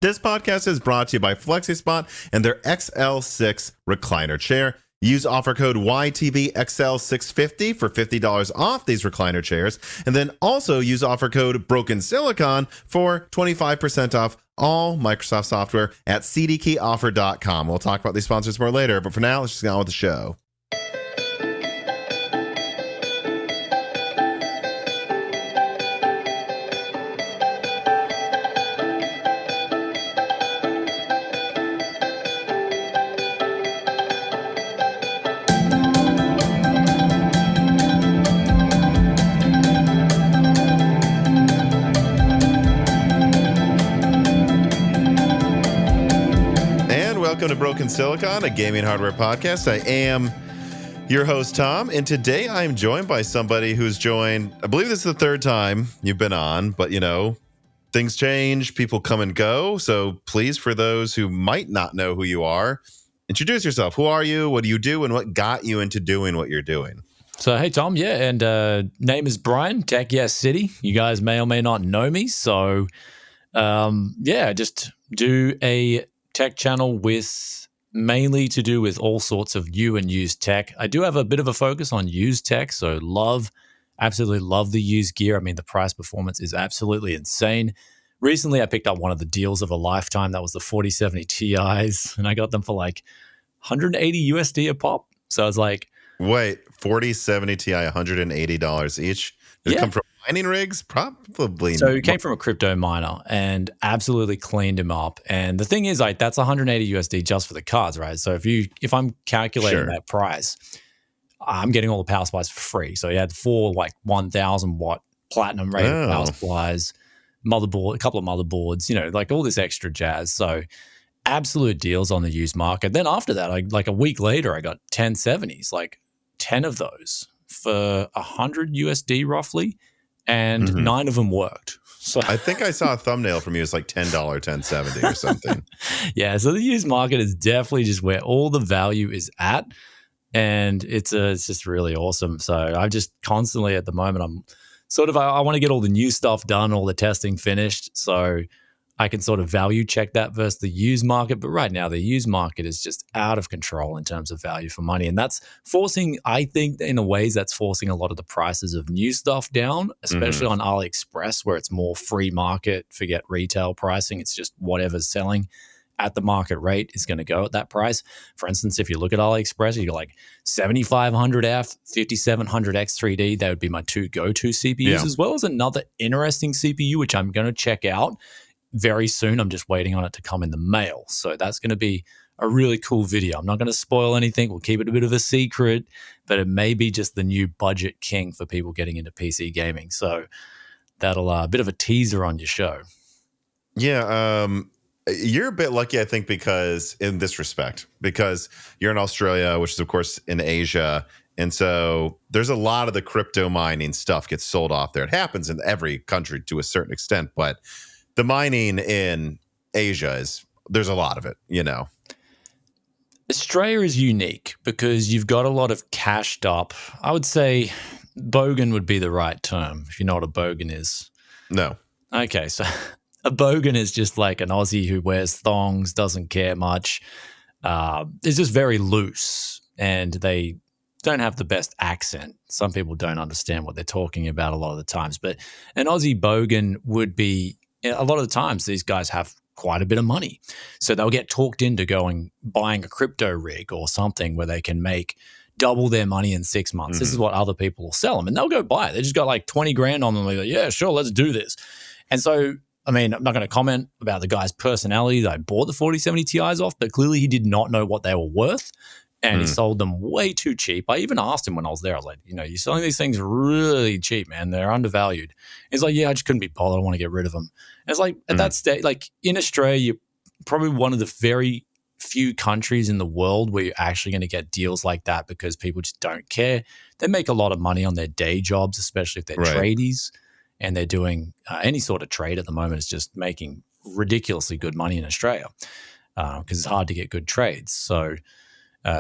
This podcast is brought to you by FlexiSpot and their XL6 recliner chair. Use offer code YTBXL650 for $50 off these recliner chairs. And then also use offer code BrokenSilicon for 25% off all Microsoft software at CDkeyoffer.com. We'll talk about these sponsors more later, but for now, let's just get on with the show. Welcome to Broken Silicon, a gaming hardware podcast. I am your host, Tom, and today I am joined by somebody who's joined, I believe this is the third time you've been on, but you know, things change, people come and go. So please, for those who might not know who you are, introduce yourself. Who are you? What do you do? And what got you into doing what you're doing? So, hey, Tom, and name is Bryan, Tech Yes City. You guys may or may not know me. So, just do a tech channel with mainly to do with all sorts of new and used tech. I do have a bit of a focus on used tech, so absolutely love the used gear. I mean, the price performance is absolutely insane. Recently, I picked up one of the deals of a lifetime. That was the 4070 Ti's, and I got them for like 180 USD a pop. So I was like, wait, 4070 Ti, $180 each? Did it come from mining rigs? Probably. So it came from a crypto miner and absolutely cleaned him up. And the thing is, like, that's 180 USD just for the cards, right? So if I'm calculating that price, I'm getting all the power supplies for free. So he had 4 like 1,000 watt platinum rated power supplies, motherboard, a couple of motherboards, you know, like all this extra jazz. So absolute deals on the used market. Then after that, like a week later, I got 1070s, like 10 of those for 100 USD roughly, and 9 of them worked. So I think I saw a thumbnail from you. It's like $10 1070 or something. Yeah, so the used market is definitely just where all the value is at, and it's just really awesome. So I'm just constantly at the moment, I'm sort of, I want to get all the new stuff done, all the testing finished, so I can sort of value check that versus the used market. But right now, the used market is just out of control in terms of value for money. And that's forcing, I think, in a ways, that's forcing a lot of the prices of new stuff down, especially on AliExpress, where it's more free market, forget retail pricing. It's just whatever's selling at the market rate is going to go at that price. For instance, if you look at AliExpress, you got like 7500F, 5700X3D. That would be my 2 go-to CPUs, as well as another interesting CPU, which I'm going to check out very soon. I'm just waiting on it to come in the mail. So that's going to be a really cool video. I'm not going to spoil anything. We'll keep it a bit of a secret, but it may be just the new budget king for people getting into PC gaming. So that'll a bit of a teaser on your show. Yeah. You're a bit lucky, I think, because in this respect, because you're in Australia, which is, of course, in Asia. And so there's a lot of the crypto mining stuff gets sold off there. It happens in every country to a certain extent, but the mining in Asia there's a lot of it, you know. Australia is unique because you've got a lot of cashed up. I would say bogan would be the right term, if you know what a bogan is. No. Okay, so a bogan is just like an Aussie who wears thongs, doesn't care much. It's just very loose, and they don't have the best accent. Some people don't understand what they're talking about a lot of the times. But an Aussie bogan would be, a lot of the times, these guys have quite a bit of money. So they'll get talked into buying a crypto rig or something where they can make double their money in 6 months. This is what other people will sell them. And they'll go buy it. They just got like 20 grand on them. They're like, yeah, sure, let's do this. And so, I mean, I'm not going to comment about the guy's personality that I bought the 4070 Ti's off, but clearly he did not know what they were worth. And he sold them way too cheap. I even asked him when I was there, I was like, you know, you're selling these things really cheap, man. They're undervalued. He's like, yeah, I just couldn't be bothered. I want to get rid of them. And it's like, at that stage, like in Australia, you're probably one of the very few countries in the world where you're actually going to get deals like that because people just don't care. They make a lot of money on their day jobs, especially if they're tradies and they're doing any sort of trade at the moment is just making ridiculously good money in Australia because it's hard to get good trades. So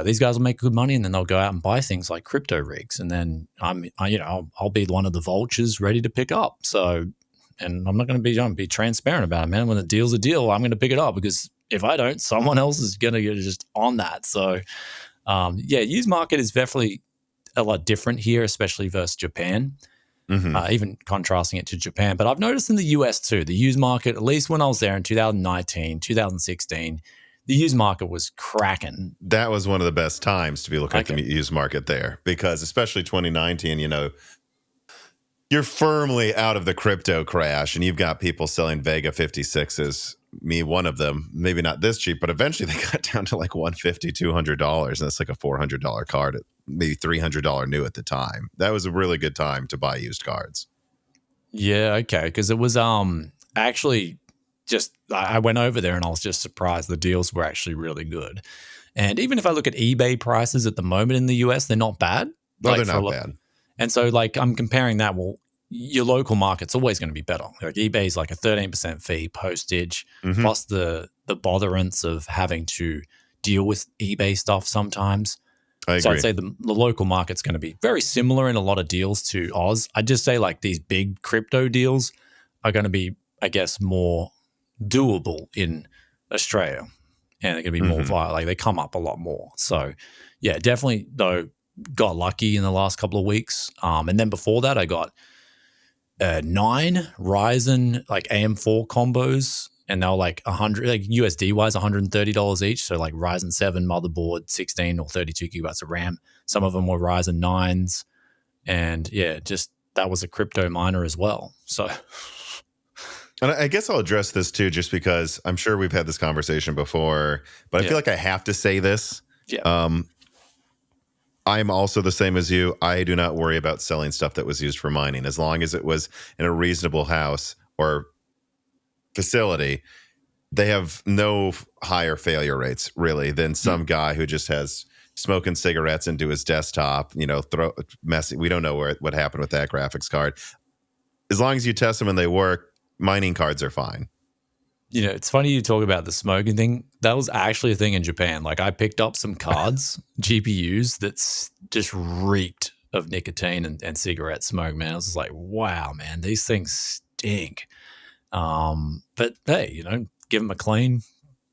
these guys will make good money, and then they'll go out and buy things like crypto rigs, and then I'll be one of the vultures ready to pick up. So And I'm not going to be transparent about it, man. When the deal's a deal, I'm going to pick it up, because if I don't, someone else is going to get just on that. So, used market is definitely a lot different here, especially versus Japan. Even contrasting it to Japan. But I've noticed in the US too, the used market, at least when I was there in 2019, 2016, the used market was cracking. That was one of the best times to be looking at the used market there, because especially 2019, you're firmly out of the crypto crash, and you've got people selling Vega 56s. Me, one of them, maybe not this cheap, but eventually they got down to like $150, $200, and that's like a $400 card, maybe $300 new at the time. That was a really good time to buy used cards. Yeah, okay, because it was actually just, I went over there and I was just surprised the deals were actually really good. And even if I look at eBay prices at the moment in the US, they're not bad. No, they're not bad. And so like I'm comparing that, well, your local market's always going to be better. Like eBay's like a 13% fee, postage, plus the botherance of having to deal with eBay stuff sometimes. I agree. So I'd say the local market's going to be very similar in a lot of deals to Oz. I'd just say like these big crypto deals are going to be, I guess, more doable in Australia, and they're going to be more viable. Like they come up a lot more. So yeah, definitely though got lucky in the last couple of weeks. And then before that, I got 9 Ryzen like AM4 combos, and they were like 100, like USD wise, $130 each. So like Ryzen 7 motherboard, 16 or 32 gigabytes of RAM. Some of them were Ryzen 9s, and yeah, just that was a crypto miner as well. So, and I guess I'll address this too, just because I'm sure we've had this conversation before, but I feel like I have to say this. Yeah. I'm also the same as you. I do not worry about selling stuff that was used for mining, as long as it was in a reasonable house or facility. They have no higher failure rates really than some guy who just has smoking cigarettes into his desktop, throw messy. We don't know what happened with that graphics card. As long as you test them and they work, mining cards are fine. It's funny you talk about the smoking thing. That was actually a thing in Japan. Like I picked up some cards, GPUs, that's just reeked of nicotine and cigarette smoke, man. I was just like, wow, man, these things stink. But hey, give them a clean,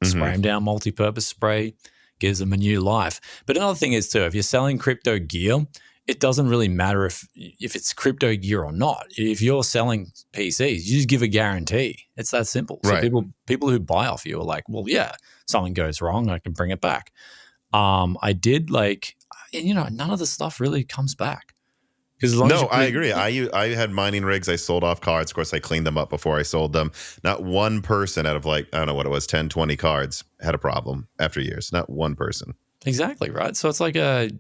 spray them down, multi-purpose spray, gives them a new life. But another thing is too, if you're selling crypto gear, it doesn't really matter if it's crypto gear or not. If you're selling PCs, you just give a guarantee. It's that simple. So people who buy off you are like, well, yeah, something goes wrong, I can bring it back. I did none of the stuff really comes back. I agree. I had mining rigs. I sold off cards. Of course, I cleaned them up before I sold them. Not one person out of I don't know what it was, 10, 20 cards had a problem after years. Not one person. Exactly, right? So it's like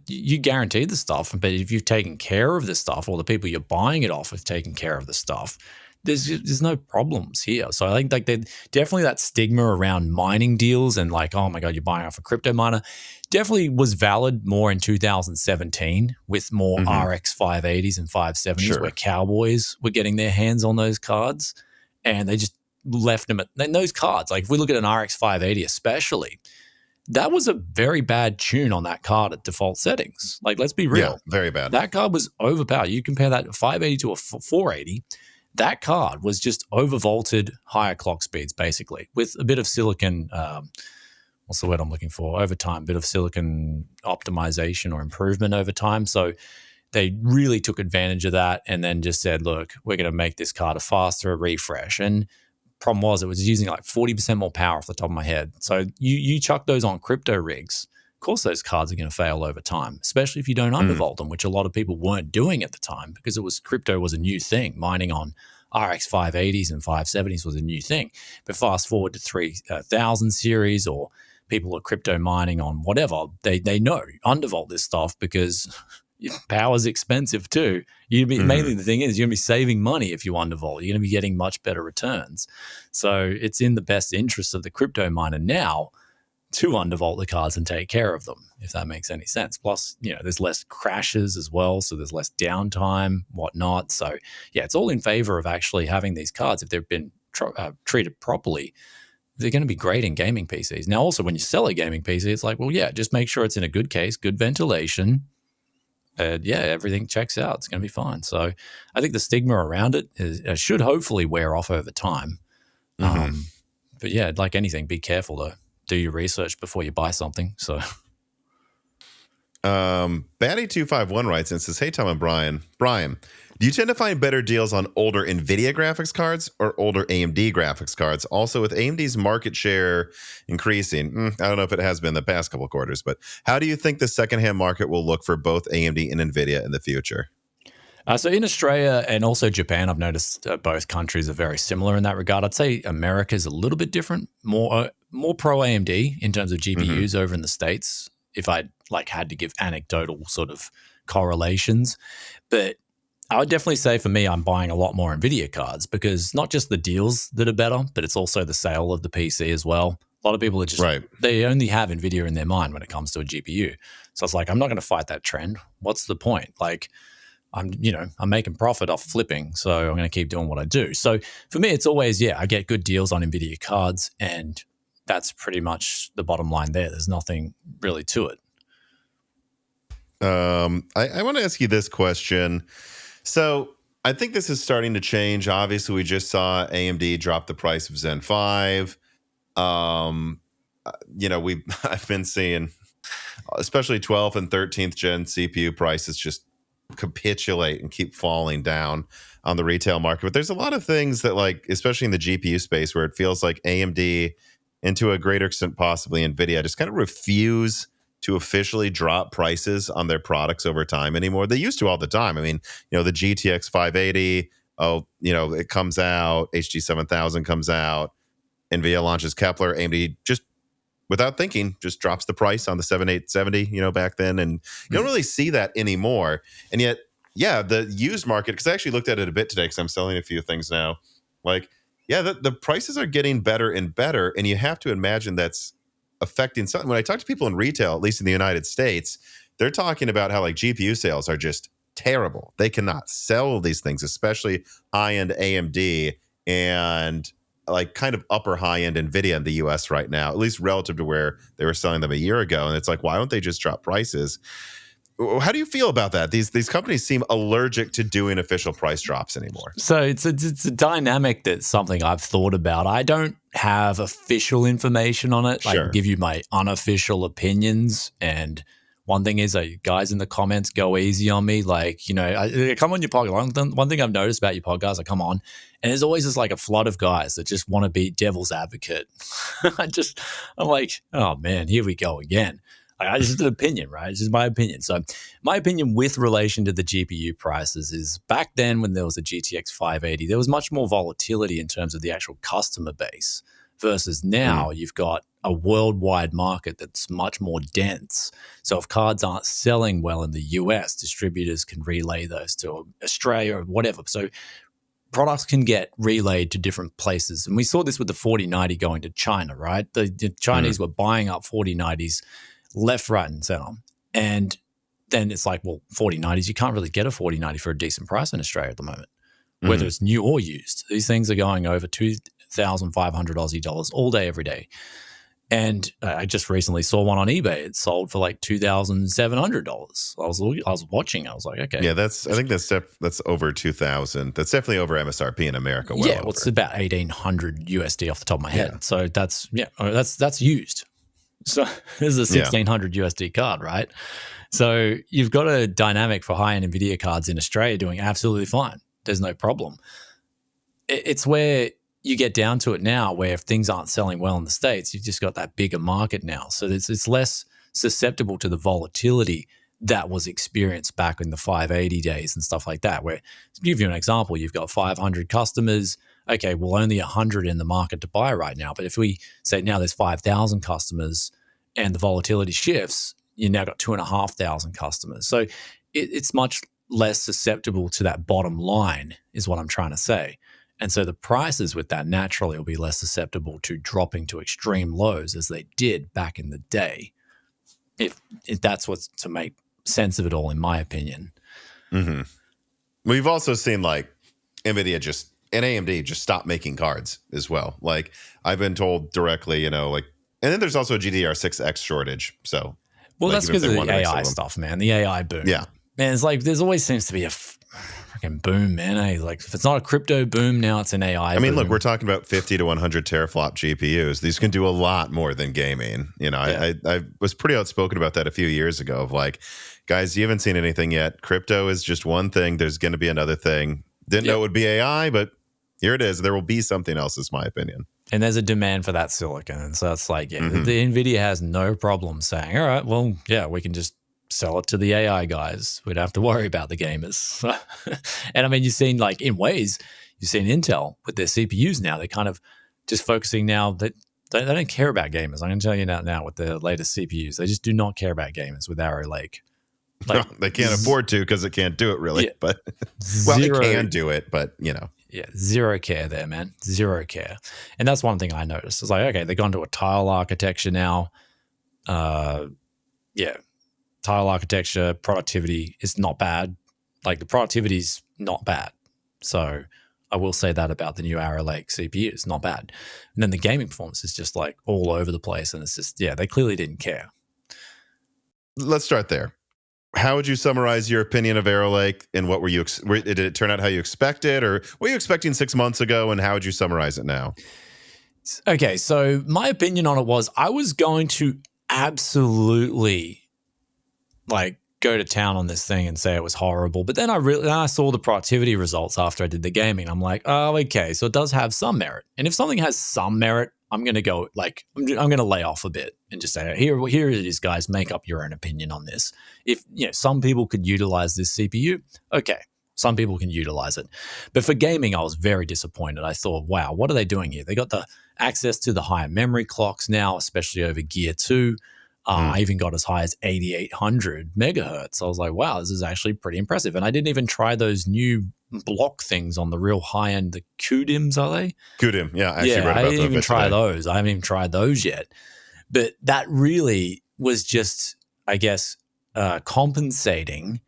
you guarantee the stuff, but if you've taken care of the stuff, or the people you're buying it off have taken care of the stuff, there's no problems here. So I think like definitely that stigma around mining deals and like, oh my God, you're buying off a crypto miner, definitely was valid more in 2017 with more RX 580s and 570s where cowboys were getting their hands on those cards, and they just left them at those cards. Like if we look at an RX 580 especially, that was a very bad tune on that card at default settings. Like, let's be real. Yeah, very bad. That card was overpowered. You compare that 580 to a 480, that card was just overvolted, higher clock speeds, basically, with a bit of silicon, what's the word I'm looking for? Over time, bit of silicon optimization or improvement over time. So they really took advantage of that and then just said, look, we're going to make this card a faster refresh. And problem was it was using like 40% more power off the top of my head. So you chuck those on crypto rigs, of course those cards are going to fail over time, especially if you don't undervolt them, which a lot of people weren't doing at the time because crypto was a new thing. Mining on RX 580s and 570s was a new thing. But fast forward to 3000 series, or people are crypto mining on whatever, they know undervolt this stuff because power's expensive too. Mainly the thing is you're going to be saving money if you undervolt. You're going to be getting much better returns. So it's in the best interest of the crypto miner now to undervolt the cards and take care of them, if that makes any sense. Plus, there's less crashes as well, so there's less downtime, whatnot. So yeah, it's all in favor of actually having these cards if they've been treated properly. They're going to be great in gaming PCs. Now, also when you sell a gaming PC, it's like, well, yeah, just make sure it's in a good case, good ventilation. yeah, everything checks out. It's going to be fine. So I think the stigma around it should hopefully wear off over time. But yeah, like anything, be careful though. Do your research before you buy something. So Batty251 writes and says, "Hey Tom and Bryan, do you tend to find better deals on older Nvidia graphics cards or older AMD graphics cards? Also, with AMD's market share increasing, I don't know if it has been the past couple of quarters, but how do you think the secondhand market will look for both AMD and Nvidia in the future?" So in Australia and also Japan, I've noticed both countries are very similar in that regard. I'd say America is a little bit different, more pro AMD in terms of GPUs over in the States. If I had to give anecdotal sort of correlations, but I would definitely say for me, I'm buying a lot more Nvidia cards because not just the deals that are better, but it's also the sale of the PC as well. A lot of people are just, they only have Nvidia in their mind when it comes to a GPU. So it's like, I'm not going to fight that trend. What's the point? I'm making profit off flipping, so I'm going to keep doing what I do. So for me, it's always, I get good deals on Nvidia cards, and that's pretty much the bottom line there. There's nothing really to it. I want to ask you this question. So I think this is starting to change. Obviously, we just saw AMD drop the price of Zen 5. I've been seeing, especially 12th and 13th gen CPU prices just capitulate and keep falling down on the retail market. But there's a lot of things that, especially in the GPU space, where it feels like AMD, and to a greater extent possibly Nvidia, just kind of refuse to officially drop prices on their products over time anymore. They used to all the time. I mean, the GTX 580, it comes out, HD 7000 comes out, Nvidia launches Kepler, AMD just without thinking just drops the price on the 7870, back then. And you don't really see that anymore. And yet, the used market, because I actually looked at it a bit today because I'm selling a few things now. The prices are getting better and better. And you have to imagine that's affecting something. When I talk to people in retail, at least in the United States, they're talking about how GPU sales are just terrible. They cannot sell these things, especially high-end AMD and kind of upper high-end Nvidia in the US right now, at least relative to where they were selling them a year ago. And it's why don't they just drop prices? How do you feel about that? These companies seem allergic to doing official price drops anymore. So it's a dynamic that's something I've thought about. I don't have official information on it. I can give you my unofficial opinions. And one thing is, guys in the comments, go easy on me. I come on your podcast. One thing I've noticed about your podcast, I come on, and there's always a flood of guys that just want to be devil's advocate. I'm like, oh man, here we go again. It's just an opinion, right? It's just my opinion. So my opinion with relation to the GPU prices is back then when there was a GTX 580, there was much more volatility in terms of the actual customer base versus now you've got a worldwide market that's much more dense. So if cards aren't selling well in the US, distributors can relay those to Australia or whatever. So products can get relayed to different places. And we saw this with the 4090 going to China, right? The Chinese were buying up 4090s left, right, and center. And then it's 4090s, you can't really get a 4090 for a decent price in Australia at the moment, whether it's new or used. These things are going over 2,500 Aussie dollars all day, every day. And I just recently saw one on eBay. It sold for $2,700. I was watching. I was like, okay. Yeah, I think that's over 2,000. That's definitely over MSRP in America. It's about 1,800 USD off the top of my head. So that's used. So this is a 1,600 USD card, right? So you've got a dynamic for high-end NVIDIA cards in Australia doing absolutely fine. There's no problem. It's where you get down to it now where if things aren't selling well in the States, you've just got that bigger market now. So it's less susceptible to the volatility that was experienced back in the 580 days and stuff like that, where, to give you an example, you've got 500 customers. Okay, well, only 100 in the market to buy right now. But if we say now there's 5,000 customers and the volatility shifts, you now got 2,500 customers. So it's much less susceptible to that bottom line is what I'm trying to say. And so the prices with that naturally will be less susceptible to dropping to extreme lows as they did back in the day. If that's what's to make sense of it all, in my opinion. Mm-hmm. We've also seen NVIDIA and AMD just stop making cards as well. I've been told directly, and then there's also a GDDR6X shortage. So, well, that's because of the AI stuff, man. The AI boom. Yeah. Man, it's like there's always seems to be a freaking boom, man. Like if it's not a crypto boom, now it's an AI. I mean, boom. look, we're talking about 50 to 100 teraflop GPUs. These can do a lot more than gaming. You know, Yeah. I was pretty outspoken about that a few years ago of like, guys, you haven't seen anything yet. Crypto is just one thing. There's going to be another thing. Didn't know it would be AI, but here it is. There will be something else, is my opinion. And there's a demand for that silicon. And so it's like, the NVIDIA has no problem saying, all right, well, yeah, we can just sell it to the AI guys. We don't have to worry about the gamers. And I mean, you've seen like in ways, you've seen Intel with their CPUs now. They're kind of just focusing now that they don't care about gamers. I'm going to tell you now with the latest CPUs. They just do not care about gamers with Arrow Lake. Like, no, they can't afford to because it can't do it really. Yeah, but well, it can do it, but you know. Yeah, zero care there, man. Zero care. And that's one thing I noticed. It's like, okay, they've gone to a tile architecture now. Tile architecture, productivity is not bad. Like the productivity's not bad. So I will say that about the new Arrow Lake CPU. It's not bad. And then the gaming performance is just like all over the place. And it's just, they clearly didn't care. Let's start there. How would you summarize your opinion of Arrow Lake, and what were you? Did it turn out how you expected, or what were you expecting 6 months ago, and how would you summarize it now? Okay, so my opinion on it was I was going to absolutely like go to town on this thing and say it was horrible, but then I saw the productivity results after I did the gaming. I'm like, oh, okay, so it does have some merit, and if something has some merit, I'm going to go like, I'm going to lay off a bit and just say, here it is, guys, make up your own opinion on this. If, some people could utilize this CPU, okay, some people can utilize it. But for gaming, I was very disappointed. I thought, wow, what are they doing here? They got the access to the higher memory clocks now, especially over Gear 2. I even got as high as 8800 megahertz. I was like, wow, this is actually pretty impressive. And I didn't even try those new block things on the real high end, the QDIMs, are they? QDIM, yeah. I didn't even try those. I haven't even tried those yet. But that really was just, I guess, compensating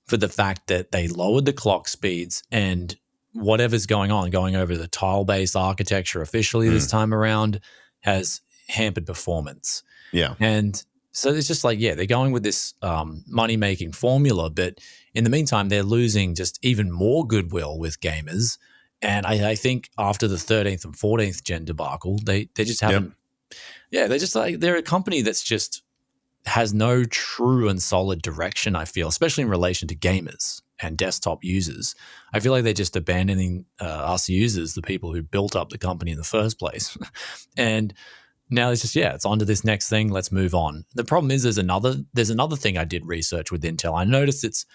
for the fact that they lowered the clock speeds and whatever's going over the tile-based architecture officially this time around has hampered performance. Yeah. And so it's just like, they're going with this money-making formula, but in the meantime, they're losing just even more goodwill with gamers. And I think after the 13th and 14th gen debacle, they just haven't. Yeah, they're just like, they're a company that's just has no true and solid direction, I feel, especially in relation to gamers and desktop users. I feel like they're just abandoning us users, the people who built up the company in the first place. And now it's just, it's on to this next thing. Let's move on. The problem is there's another thing I did research with Intel. I noticed it's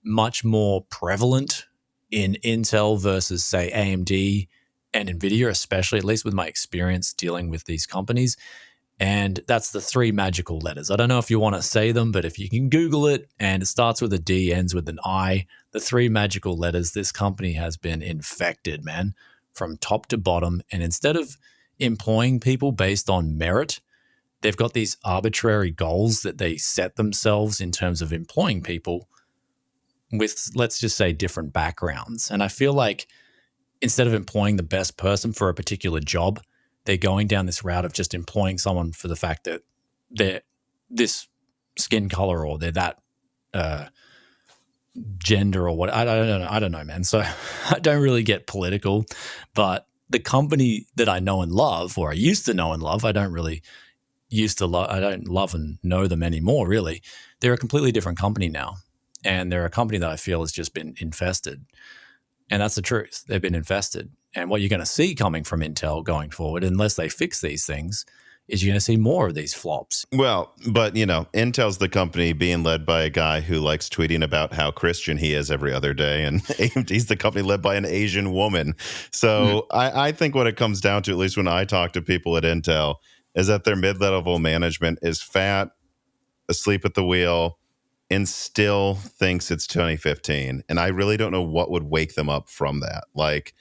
much more prevalent in Intel versus, say, AMD and Nvidia, especially, at least with my experience dealing with these companies. And that's the three magical letters. I don't know if you want to say them, but if you can Google it, and it starts with a D, ends with an I, the three magical letters, this company has been infected, man, from top to bottom. And instead of employing people based on merit, they've got these arbitrary goals that they set themselves in terms of employing people with, let's just say, different backgrounds. And I feel like instead of employing the best person for a particular job, they're going down this route of just employing someone for the fact that they're this skin color or they're that gender or what. I don't know, man. So I don't really get political, but the company that I know and love, or I used to know and love, I don't love and know them anymore, really. They're a completely different company now. And they're a company that I feel has just been infested. And that's the truth. They've been infested. And what you're going to see coming from Intel going forward, unless they fix these things, is you're going to see more of these flops. Well, but, Intel's the company being led by a guy who likes tweeting about how Christian he is every other day. And AMD's the company led by an Asian woman. So I think what it comes down to, at least when I talk to people at Intel, is that their mid-level management is fat, asleep at the wheel, and still thinks it's 2015. And I really don't know what would wake them up from that. Like,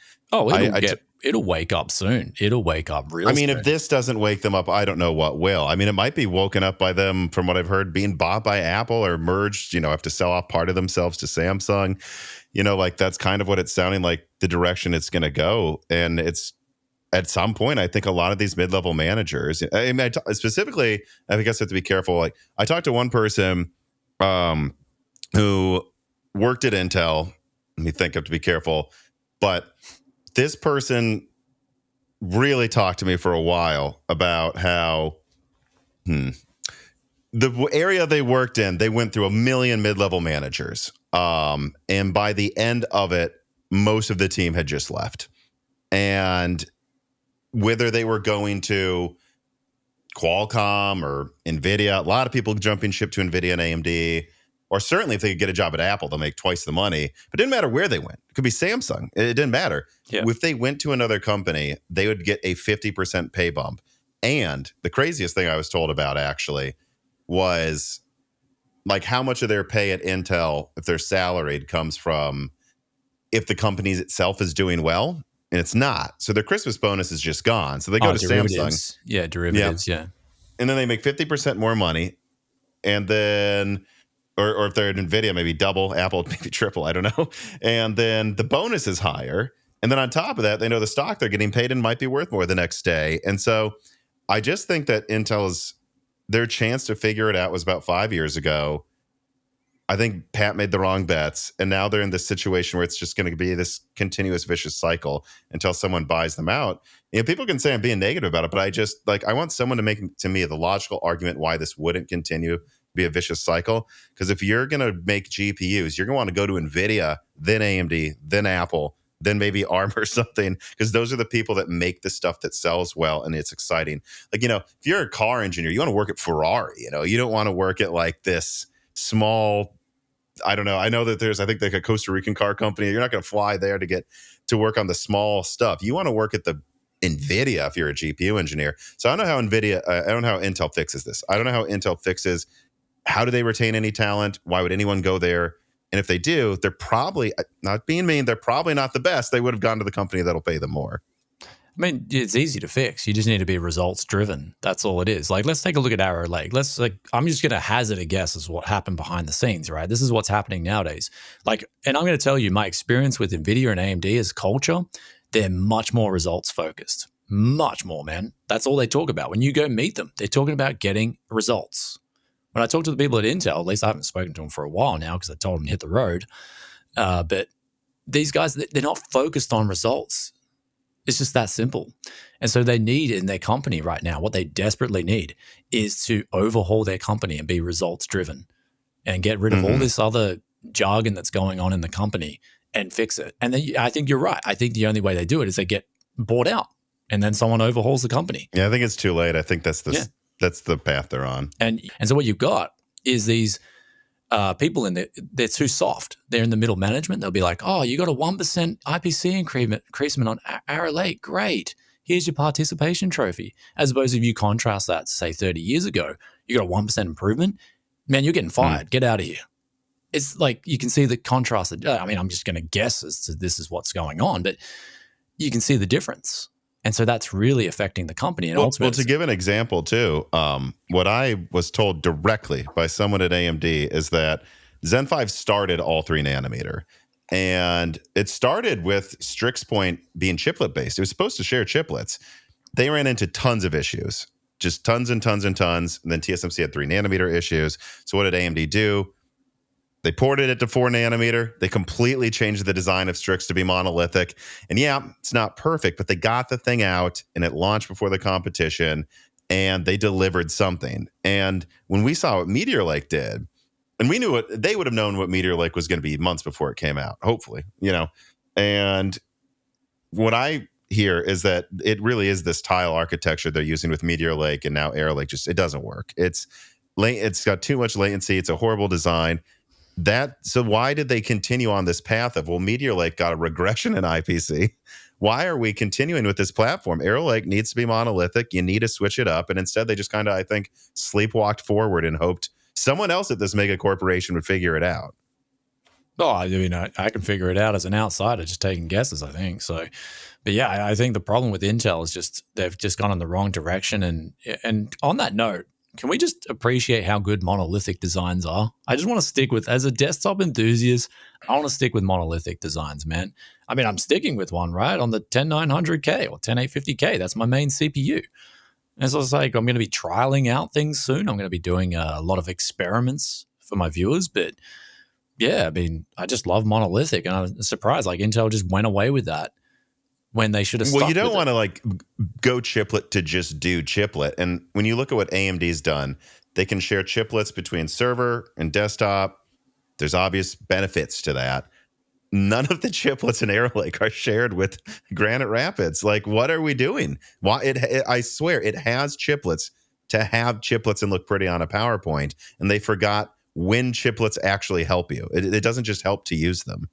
it'll wake up soon. It'll wake up real soon. If this doesn't wake them up, I don't know what will. It might be woken up by them, from what I've heard, being bought by Apple or merged, have to sell off part of themselves to Samsung. That's kind of what it's sounding like, the direction it's going to go. And it's, at some point, I think a lot of these mid-level managers, specifically, I guess I have to be careful. Like, I talked to one person who worked at Intel. Let me think, I have to be careful. But this person really talked to me for a while about how the area they worked in, they went through 1 million mid-level managers. And by the end of it, most of the team had just left. And whether they were going to Qualcomm or Nvidia, a lot of people jumping ship to Nvidia and AMD, or certainly if they could get a job at Apple, they'll make twice the money. But it didn't matter where they went. It could be Samsung. It didn't matter. Yeah. If they went to another company, they would get a 50% pay bump. And the craziest thing I was told about actually was like how much of their pay at Intel, if they're salaried, comes from if the company itself is doing well, and it's not. So their Christmas bonus is just gone. So they go to Samsung. Yeah, derivatives, yeah. And then they make 50% more money. And then, or if they're at Nvidia, maybe double, Apple, maybe triple, I don't know. And then the bonus is higher. And then on top of that, they know the stock they're getting paid in might be worth more the next day. And so I just think that Intel's, their chance to figure it out was about 5 years ago. I think Pat made the wrong bets, and now they're in this situation where it's just going to be this continuous vicious cycle until someone buys them out. You know, people can say I'm being negative about it, but I want someone to make to me the logical argument why this wouldn't continue to be a vicious cycle. Because if you're going to make GPUs, you're going to want to go to Nvidia, then AMD, then Apple, then maybe ARM or something, because those are the people that make the stuff that sells well and it's exciting. Like, if you're a car engineer, you want to work at Ferrari. You don't want to work at like this small, I don't know. I know that I think like a Costa Rican car company. You're not going to fly there to get to work on the small stuff. You want to work at the Nvidia if you're a GPU engineer. So I don't know how I don't know how Intel fixes this. I don't know how Intel fixes, how do they retain any talent? Why would anyone go there? And if they do, they're probably, not being mean, they're probably not the best. They would have gone to the company that'll pay them more. I mean, it's easy to fix. You just need to be results driven. That's all it is. Like, let's take a look at Arrow Lake. I'm just going to hazard a guess as what happened behind the scenes, right? This is what's happening nowadays. And I'm going to tell you, my experience with Nvidia and AMD as culture, they're much more results focused. Much more, man. That's all they talk about. When you go meet them, they're talking about getting results. When I talk to the people at Intel, at least I haven't spoken to them for a while now because I told them to hit the road. But these guys, they're not focused on results. It's just that simple. And so they need in their company right now, what they desperately need is to overhaul their company and be results driven and get rid of all this other jargon that's going on in the company and fix it. And then I think you're right. I think the only way they do it is they get bought out and then someone overhauls the company. Yeah, I think it's too late. I think that's the path they're on. And so what you've got is these people they're too soft. They're in the middle management. They'll be like, oh, you got a 1% IPC increasement on Arrow Lake. Great. Here's your participation trophy. As opposed to if you contrast that to, say, 30 years ago, you got a 1% improvement. Man, you're getting fired. Get out of here. It's like you can see the contrast. I mean, I'm just going to guess as to this is what's going on, but you can see the difference. And so that's really affecting the company. And ultimately, well, to give an example too, what I was told directly by someone at AMD is that Zen 5 started all 3 nanometer. And it started with Strix Point being chiplet based. It was supposed to share chiplets. They ran into tons of issues, just tons and tons and tons. And then TSMC had 3 nanometer issues. So what did AMD do? They ported it to 4 nanometer. They completely changed the design of Strix to be monolithic. And yeah, it's not perfect, but they got the thing out and it launched before the competition and they delivered something. And when we saw what Meteor Lake did, and we knew they would have known what Meteor Lake was going to be months before it came out, hopefully, And what I hear is that it really is this tile architecture they're using with Meteor Lake and now Arrow Lake. It doesn't work. It's got too much latency. It's a horrible design. So why did they continue on this path of, well, Meteor Lake got a regression in IPC. Why are we continuing with this platform? Arrow Lake needs to be monolithic. You need to switch it up. And instead, they just kind of, I think, sleepwalked forward and hoped someone else at this mega corporation would figure it out. Oh, I mean, I can figure it out as an outsider, just taking guesses, I think. So, but yeah, I think the problem with Intel is just they've just gone in the wrong direction. And on that note, can we just appreciate how good monolithic designs are? I just want to stick with, as a desktop enthusiast, I want to stick with monolithic designs, man. I mean, I'm sticking with one, right, on the 10900K or 10850K. That's my main CPU. And so it's like, I'm going to be trialing out things soon. I'm going to be doing a lot of experiments for my viewers. But yeah, I mean, I just love monolithic, and I was surprised like Intel just went away with that when they should have stuck Well, you don't with want it. to like go chiplet to just do chiplet. And when you look at what AMD's done, they can share chiplets between server and desktop. There's obvious benefits to that. None of the chiplets in Arrow Lake are shared with Granite Rapids. Like, what are we doing? Why? I swear, it has chiplets to have chiplets and look pretty on a PowerPoint, and they forgot when chiplets actually help you. It doesn't just help to use them.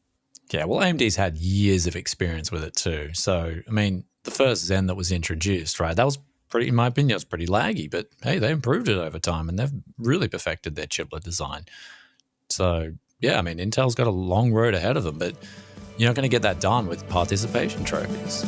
Yeah, well, AMD's had years of experience with it too. So, I mean, the first Zen that was introduced, right, that was pretty, in my opinion, it was pretty laggy, but hey, they improved it over time and they've really perfected their chiplet design. So, yeah, I mean, Intel's got a long road ahead of them, but you're not going to get that done with participation trophies.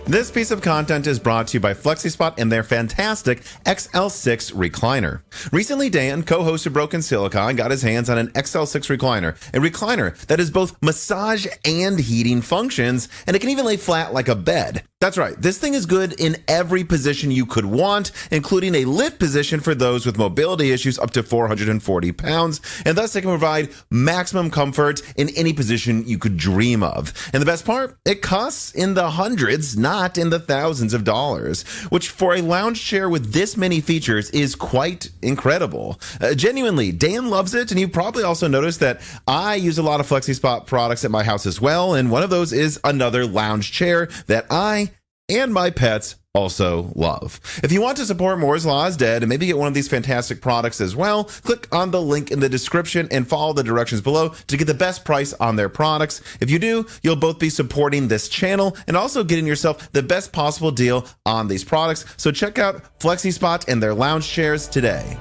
This piece of content is brought to you by FlexiSpot and their fantastic XL6 recliner. Recently, Dan, co-host of Broken Silicon, got his hands on an XL6 recliner, a recliner that has both massage and heating functions, and it can even lay flat like a bed. That's right, this thing is good in every position you could want, including a lift position for those with mobility issues up to 440 pounds, and thus it can provide maximum comfort in any position you could dream of. And the best part, it costs in the hundreds, not in the thousands of dollars, which for a lounge chair with this many features is quite incredible. Genuinely, Dan loves it, and you probably also noticed that I use a lot of FlexiSpot products at my house as well, and one of those is another lounge chair that I and my pets also love. If you want to support Moore's Law is Dead and maybe get one of these fantastic products as well, click on the link in the description and follow the directions below to get the best price on their products. If you do, you'll both be supporting this channel and also getting yourself the best possible deal on these products. So check out FlexiSpot and their lounge chairs today.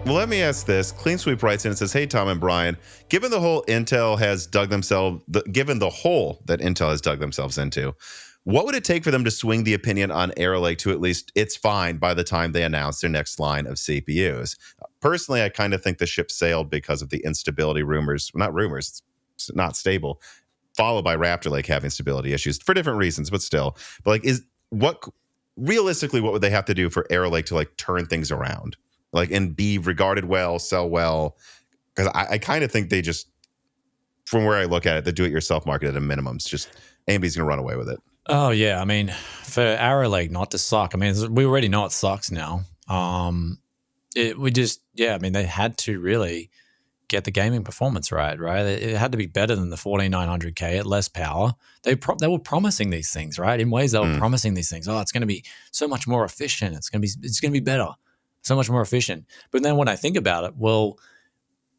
Well, let me ask this. Clean Sweep writes in and says, "Hey, Tom and Bryan, given the hole that Intel has dug themselves into, what would it take for them to swing the opinion on Arrow Lake to at least it's fine by the time they announce their next line of CPUs? Personally, I kind of think the ship sailed because of the instability rumors. Not rumors, it's not stable. Followed by Raptor Lake having stability issues for different reasons, but still. But like, realistically, what would they have to do for Arrow Lake to like turn things around? Like, and be regarded well, sell well, because I kind of think they just, from where I look at it, the do-it-yourself market at a minimum is just AMD's going to run away with it. Oh yeah, I mean, for Arrow Lake not to suck. I mean, we already know it sucks now. I mean, they had to really get the gaming performance right? It had to be better than the 14900K at less power. They were promising these things, right? In ways they were promising these things. Oh, it's going to be so much more efficient. It's going to be better. So much more efficient. But then when I think about it, well,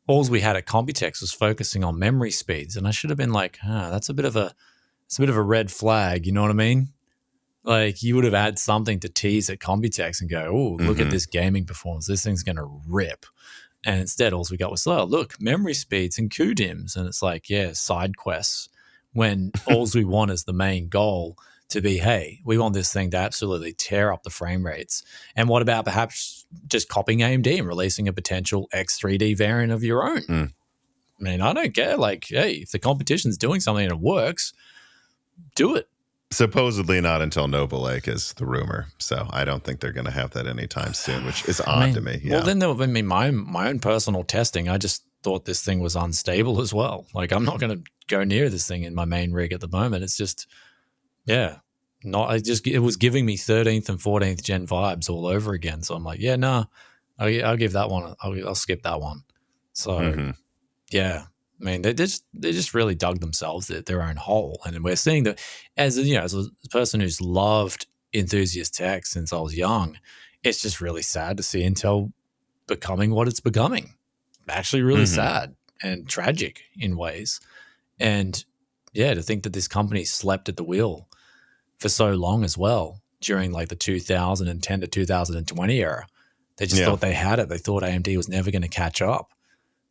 all we had at Computex was focusing on memory speeds. And I should have been like, that's a bit of a red flag. You know what I mean? Like, you would have had something to tease at Computex and go, oh, look at this gaming performance. This thing's going to rip. And instead, all we got was, oh, look, memory speeds and QDIMs. And it's like, yeah, side quests, when all we want is the main goal to be, hey, we want this thing to absolutely tear up the frame rates. And what about perhaps just copying AMD and releasing a potential X3D variant of your own? I mean, I don't care. Like, hey, if the competition's doing something and it works, do it. Supposedly not until Nova Lake is the rumor. So I don't think they're going to have that anytime soon, which is odd to me. Yeah. Well, then my own personal testing, I just thought this thing was unstable as well. Like, I'm not going to go near this thing in my main rig at the moment. It's just, yeah, it was giving me 13th and 14th gen vibes all over again. So I'm like, yeah, no, I'll give that one. I'll skip that one. So yeah, I mean, they just really dug themselves their own hole. And we're seeing that as a person who's loved enthusiast tech since I was young, it's just really sad to see Intel becoming what it's becoming. Actually really sad and tragic in ways. And yeah, to think that this company slept at the wheel for so long as well during like the 2010 to 2020 era. They just thought they had it. They thought AMD was never going to catch up.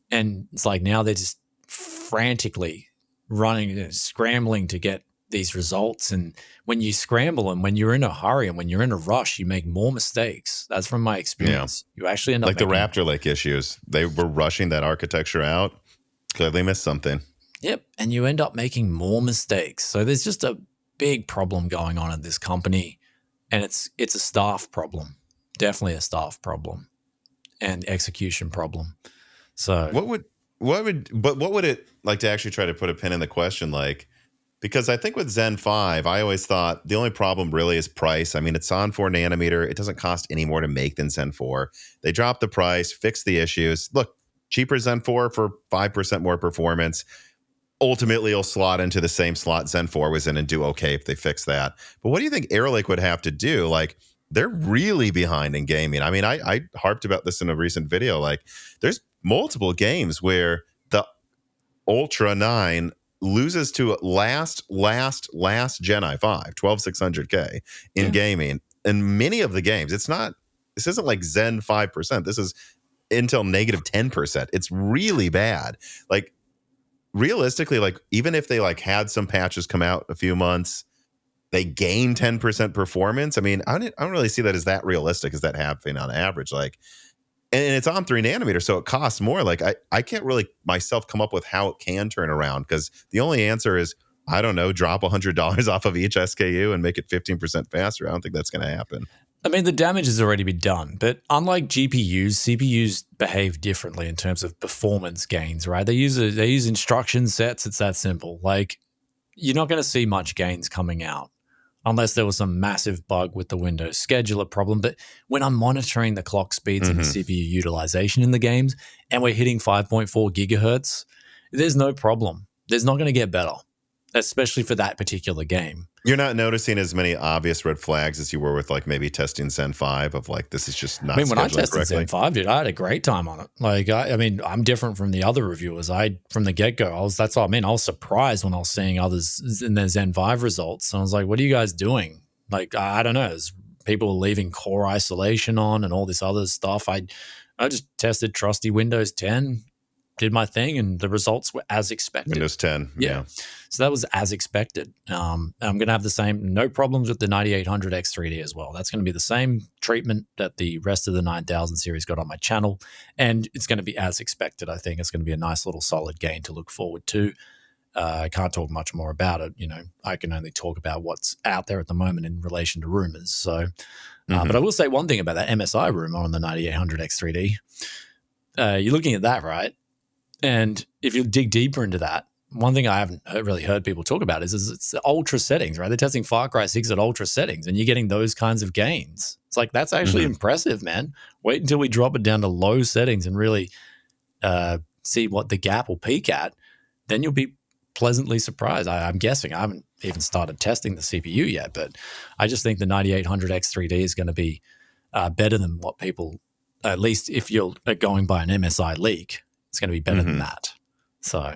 And it's like now they're just frantically running and scrambling to get these results. And when you scramble and when you're in a hurry and when you're in a rush, you make more mistakes. That's from my experience. You actually end up like the Raptor Lake issues. They were rushing that architecture out. Clearly missed something. Yep. And you end up making more mistakes. So there's just a big problem going on at this company. And it's a staff problem. Definitely a staff problem. and execution problem. So what would it like to actually try to put a pin in the question, like, because I think with Zen 5, I always thought the only problem really is price. I mean, it's on 4 nanometer. It doesn't cost any more to make than Zen 4. They dropped the price, fixed the issues. Look, cheaper Zen 4 for 5% more performance. Ultimately, it'll slot into the same slot Zen 4 was in and do okay if they fix that. But what do you think Arrow Lake would have to do? Like, they're really behind in gaming. I mean, I harped about this in a recent video. Like, there's multiple games where the Ultra 9 loses to last Gen i5, 12600K in gaming. And many of the games, this isn't like Zen 5%. This is Intel negative 10%. It's really bad. Like, realistically, like, even if they like had some patches come out a few months, they gain 10% performance. I mean, I don't really see that as that realistic as that happening on average. Like, and it's on 3 nanometers, so it costs more. Like, I can't really myself come up with how it can turn around, because the only answer is, I don't know, drop $100 off of each SKU and make it 15% faster. I don't think that's going to happen. I mean, the damage has already been done, but unlike GPUs, CPUs behave differently in terms of performance gains, right? They use instruction sets. It's that simple. Like, you're not going to see much gains coming out unless there was some massive bug with the Windows scheduler problem. But when I'm monitoring the clock speeds and the CPU utilization in the games, and we're hitting 5.4 gigahertz, there's no problem. There's not going to get better, especially for that particular game. You're not noticing as many obvious red flags as you were with like maybe testing Zen 5 of like, this is just not. I mean, when I tested correctly. Zen 5, dude, I had a great time on it. Like, I mean, I'm different from the other reviewers. From the get-go, that's what I mean. I was surprised when I was seeing others in their Zen 5 results. And I was like, what are you guys doing? Like, I don't know. People were leaving core isolation on and all this other stuff. I just tested trusty Windows 10, did my thing, and the results were as expected. Windows 10, yeah. So that was as expected. I'm going to have the same, no problems with the 9800X3D as well. That's going to be the same treatment that the rest of the 9000 series got on my channel, and it's going to be as expected. I think it's going to be a nice little solid gain to look forward to. I can't talk much more about it. You know, I can only talk about what's out there at the moment in relation to rumors. So, but I will say one thing about that MSI rumor on the 9800X3D. You're looking at that, right? And if you dig deeper into that, one thing I haven't really heard people talk about is it's the ultra settings, right? They're testing Far Cry 6 at ultra settings, and you're getting those kinds of gains. It's like, that's actually impressive, man. Wait until we drop it down to low settings and really see what the gap will peak at. Then you'll be pleasantly surprised. I'm guessing. I haven't even started testing the CPU yet, but I just think the 9800X3D is going to be better than what people, at least if you're going by an MSI leak, it's going to be better than that. So,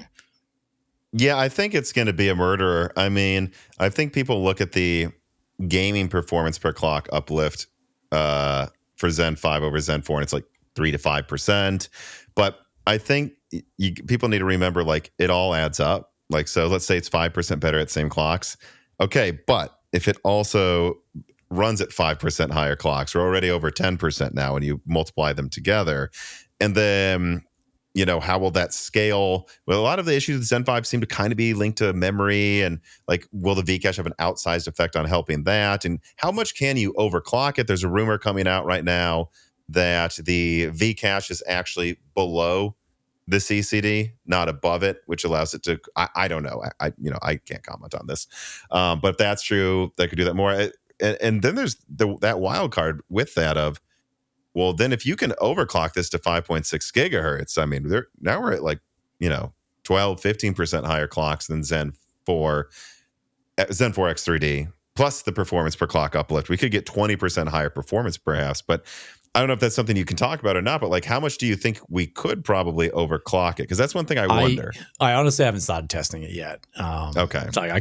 yeah, I think it's going to be a murderer. I mean, I think people look at the gaming performance per clock uplift for Zen 5 over Zen 4, and it's like 3 to 5%. But I think people need to remember, like, it all adds up. Like, so let's say it's 5% better at same clocks. Okay, but if it also runs at 5% higher clocks, we're already over 10% now when you multiply them together. And then, you know, how will that scale? Well, a lot of the issues with Zen 5 seem to kind of be linked to memory, and like, will the Vcache have an outsized effect on helping that? And how much can you overclock it? There's a rumor coming out right now that the Vcache is actually below the CCD, not above it, which allows it to, I don't know. I can't comment on this. But if that's true, they could do that more. And then there's that wild card with that of, well, then if you can overclock this to 5.6 gigahertz, I mean, now we're at like, 12, 15% higher clocks than Zen 4X3D, plus the performance per clock uplift. We could get 20% higher performance perhaps, but I don't know if that's something you can talk about or not, but like, how much do you think we could probably overclock it? Because that's one thing I wonder. I honestly haven't started testing it yet. Okay. So I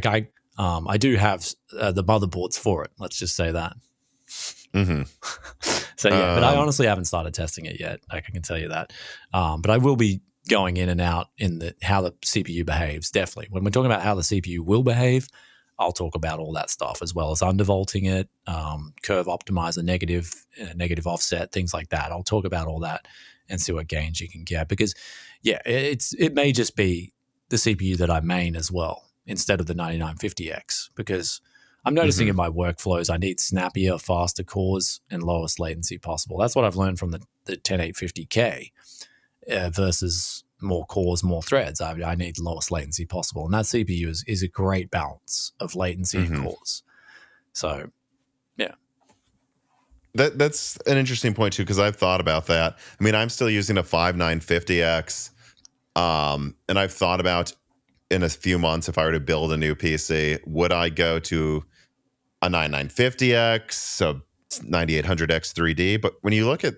do have the motherboards for it. Let's just say that. So yeah, but I honestly haven't started testing it yet. I can tell you that. But I will be going in and out in how the CPU behaves. Definitely, when we're talking about how the CPU will behave, I'll talk about all that stuff, as well as undervolting it, curve optimizer, negative offset, things like that. I'll talk about all that and see what gains you can get, because yeah, it may just be the CPU that I main as well, instead of the 9950X, because I'm noticing in my workflows, I need snappier, faster cores and lowest latency possible. That's what I've learned from the 10850K versus more cores, more threads. I need the lowest latency possible. And that CPU is a great balance of latency and cores. So, yeah. That's an interesting point, too, because I've thought about that. I mean, I'm still using a 5950X, and I've thought about in a few months, if I were to build a new PC, would I go to a 9950X, so 9800X 3D? But when you look at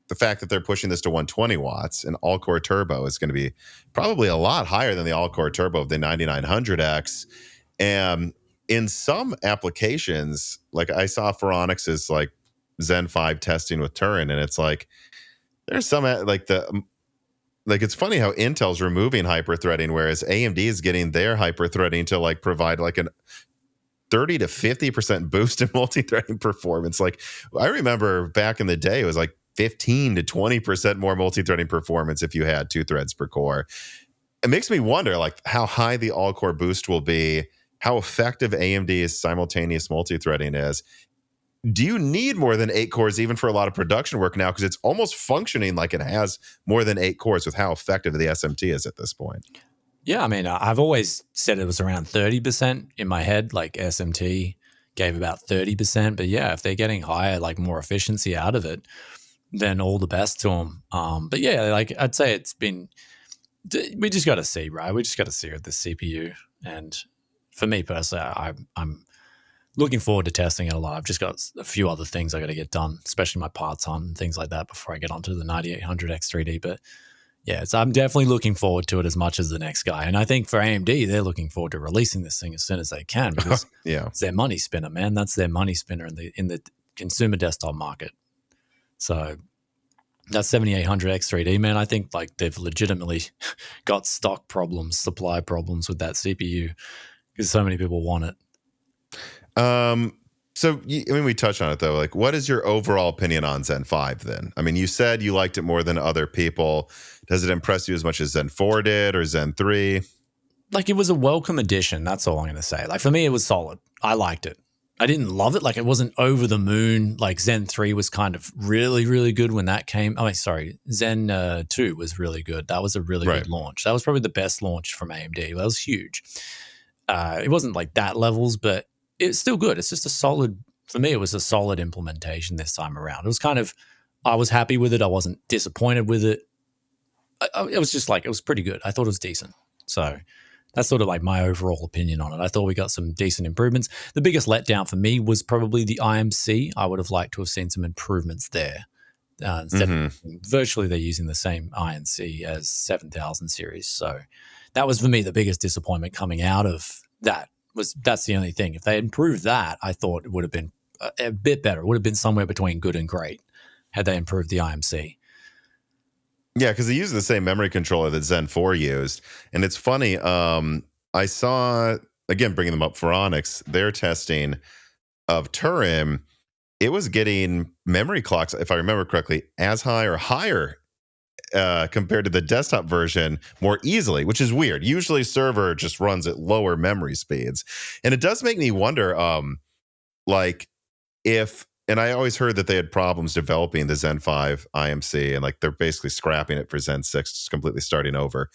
the fact that they're pushing this to 120 watts, and all-core turbo is going to be probably a lot higher than the all-core turbo of the 9900X. And in some applications, like I saw Phoronix's like Zen 5 testing with Turin, and it's like there's some it's funny how Intel's removing hyperthreading, whereas AMD is getting their hyperthreading to like provide like an 30 to 50% boost in multi-threading performance. Like I remember back in the day, it was like 15 to 20% more multi-threading performance if you had 2 threads per core. It makes me wonder like how high the all-core boost will be, how effective AMD's simultaneous multi-threading is. Do you need more than 8 cores even for a lot of production work now? Because it's almost functioning like it has more than 8 cores with how effective the SMT is at this point. Yeah, I mean, I've always said it was around 30% in my head, like SMT gave about 30%. But yeah, if they're getting higher, like more efficiency out of it, then all the best to them. But yeah, like I'd say we just got to see, right? We just got to see with the CPU. And for me personally, I'm looking forward to testing it a lot. I've just got a few other things I got to get done, especially my parts on and things like that before I get onto the 9800X 3D. But yeah, so I'm definitely looking forward to it as much as the next guy. And I think for AMD, they're looking forward to releasing this thing as soon as they can because it's their money spinner, man. That's their money spinner in the consumer desktop market. So that 7800X 3D, man, I think like they've legitimately got stock problems, supply problems with that CPU because so many people want it. So I mean, we touched on it though. Like, what is your overall opinion on Zen 5 then? I mean, you said you liked it more than other people. Does it impress you as much as Zen 4 did or Zen 3? Like, it was a welcome addition. That's all I'm going to say. Like, for me, it was solid. I liked it. I didn't love it. Like, it wasn't over the moon. Like, Zen 3 was kind of really, really good when that came. Oh, sorry. Zen 2 was really good. That was a really good launch. That was probably the best launch from AMD. That was huge. It wasn't like that levels, but it's still good. It's just a solid, for me, it was a solid implementation this time around. It was kind of, I was happy with it. I wasn't disappointed with it. It was just like, it was pretty good. I thought it was decent. So that's sort of like my overall opinion on it. I thought we got some decent improvements. The biggest letdown for me was probably the IMC. I would have liked to have seen some improvements there. Instead of virtually they're using the same INC as 7000 series. So that was for me the biggest disappointment coming out of that. That's the only thing. If they improved that, I thought it would have been a bit better. It would have been somewhere between good and great had they improved the IMC. Yeah, because they use the same memory controller that Zen 4 used. And it's funny, I saw, again, bringing them up for Onyx, their testing of Turin, it was getting memory clocks, if I remember correctly, as high or higher compared to the desktop version more easily, which is weird. Usually server just runs at lower memory speeds. And it does make me wonder, like if, and I always heard that they had problems developing the Zen 5 IMC and like they're basically scrapping it for Zen 6, just completely starting over.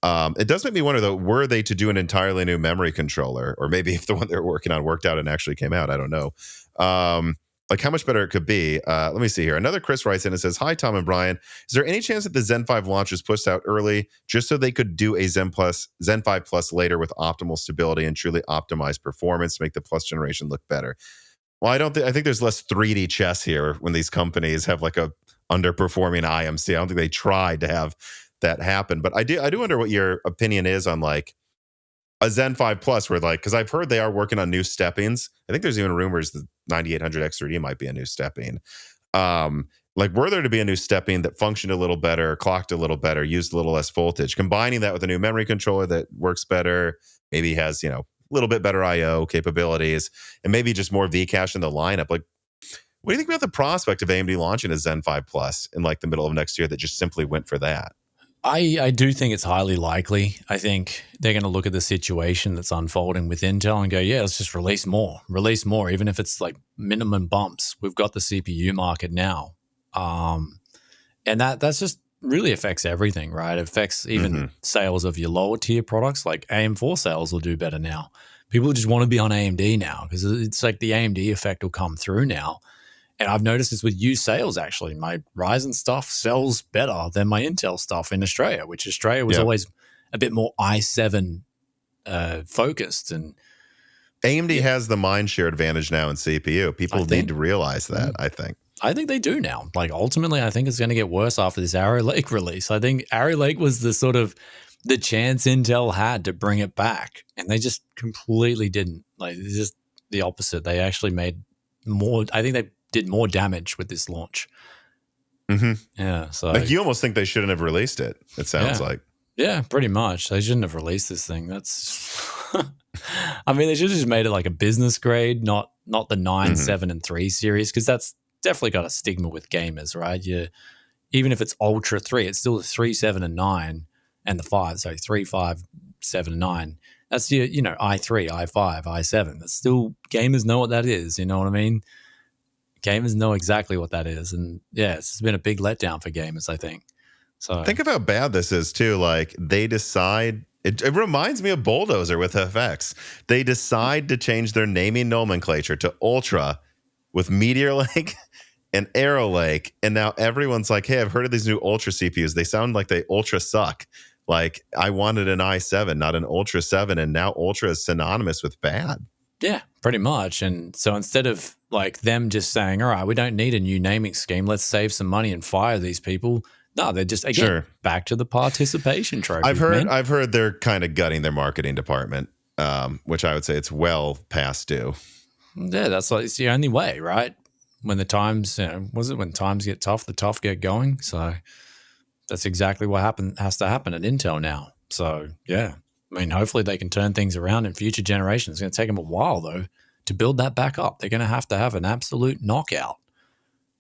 It does make me wonder though, were they to do an entirely new memory controller, or maybe if the one they're working on worked out and actually came out, I don't know. Like how much better it could be. Let me see here. Another Chris writes in and says, "Hi, Tom and Bryan. Is there any chance that the Zen 5 launch is pushed out early just so they could do a Zen 5 Plus later with optimal stability and truly optimized performance to make the Plus generation look better?" Well, I think there's less 3D chess here when these companies have like a underperforming IMC. I don't think they tried to have that happen. But I do wonder what your opinion is on like a Zen 5 Plus, where like, because I've heard they are working on new steppings. I think there's even rumors that 9800X 3D might be a new stepping. Like, were there to be a new stepping that functioned a little better, clocked a little better, used a little less voltage, combining that with a new memory controller that works better, maybe has, a little bit better I/O capabilities, and maybe just more Vcache in the lineup. Like, what do you think about the prospect of AMD launching a Zen 5 Plus in like the middle of next year that just simply went for that? I do think it's highly likely. I think they're going to look at the situation that's unfolding with Intel and go, yeah, let's just release more, even if it's like minimum bumps. We've got the CPU market now. And that's just really affects everything, right? It affects even sales of your lower tier products, like AM4 sales will do better now. People just want to be on AMD now because it's like the AMD effect will come through now. And I've noticed this with used sales, actually. My Ryzen stuff sells better than my Intel stuff in Australia, which Australia was always a bit more i7 focused. And AMD has the mind share advantage now in CPU. People need to realize that, I think. I think they do now. Like, ultimately, I think it's going to get worse after this Arrow Lake release. I think Arrow Lake was the sort of the chance Intel had to bring it back, and they just completely didn't. Like, it's just the opposite. They actually made more. I think they did more damage with this launch. Yeah, so like you almost think they shouldn't have released it. It sounds like. Yeah, pretty much. They shouldn't have released this thing. That's. I mean, they should have just made it like a business grade, not the 9, 7, and 3 series, because that's definitely got a stigma with gamers, right? Even if it's Ultra 3, it's still the 3, 7, and 9, and the 5. So 3, 5, 7, and 9. That's your, i3, i5, i7. That's still, gamers know what that is. You know what I mean? Gamers know exactly what that is. And yeah, it's been a big letdown for gamers, I think. So think of how bad this is too. Like they decide, it reminds me of Bulldozer with FX. They decide to change their naming nomenclature to Ultra with Meteor Lake and Arrow Lake. And now everyone's like, hey, I've heard of these new Ultra CPUs. They sound like they Ultra suck. Like I wanted an i7, not an Ultra 7. And now Ultra is synonymous with bad. Yeah, pretty much. And so instead of like them just saying, all right, we don't need a new naming scheme, let's save some money and fire these people. No, they're just, again, back to the participation trophy. I've heard they're kind of gutting their marketing department, which I would say it's well past due. Yeah, that's like, it's the only way, right? When the times, when times get tough, the tough get going. So that's exactly what has to happen at Intel now. So yeah. I mean, hopefully they can turn things around in future generations. It's going to take them a while, though, to build that back up. They're going to have an absolute knockout,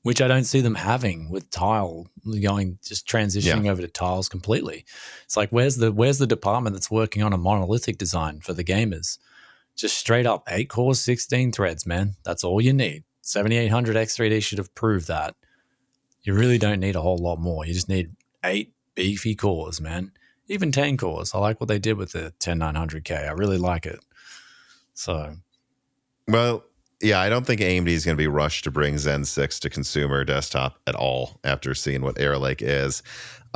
which I don't see them having with Tile just transitioning over to Tiles completely. It's like, where's the department that's working on a monolithic design for the gamers? Just straight up 8 cores, 16 threads, man. That's all you need. 7800 X3D should have proved that. You really don't need a whole lot more. You just need 8 beefy cores, man. Even 10 cores. I like what they did with the 10900K. I really like it. So, well, yeah, I don't think AMD is going to be rushed to bring Zen 6 to consumer desktop at all after seeing what Arrow Lake is.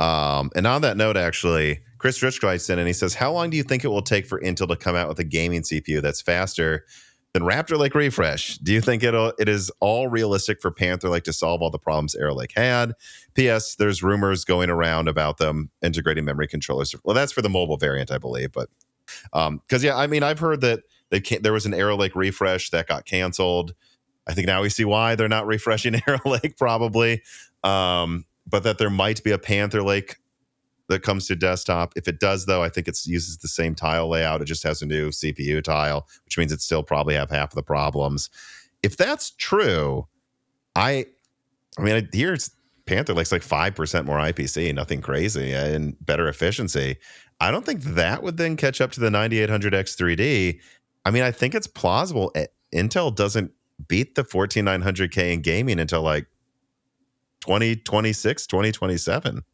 And on that note, actually, Chris Rich writes in and he says, how long do you think it will take for Intel to come out with a gaming CPU that's faster than Raptor Lake refresh? Do you think it is all realistic for Panther Lake to solve all the problems Arrow Lake had? P.S. There's rumors going around about them integrating memory controllers. Well, that's for the mobile variant, I believe. But because, yeah, I mean, I've heard that there was an Arrow Lake refresh that got canceled. I think now we see why they're not refreshing Arrow Lake probably. But that there might be a Panther Lake that comes to desktop. If it does, though, I think it uses the same tile layout. It just has a new CPU tile, which means it still probably have half of the problems. If that's true, I mean, here's Panther Lake's like 5% more IPC, nothing crazy, and better efficiency. I don't think that would then catch up to the 9800X 3D. I mean, I think it's plausible. Intel doesn't beat the 14900K in gaming until like 2026, 2027.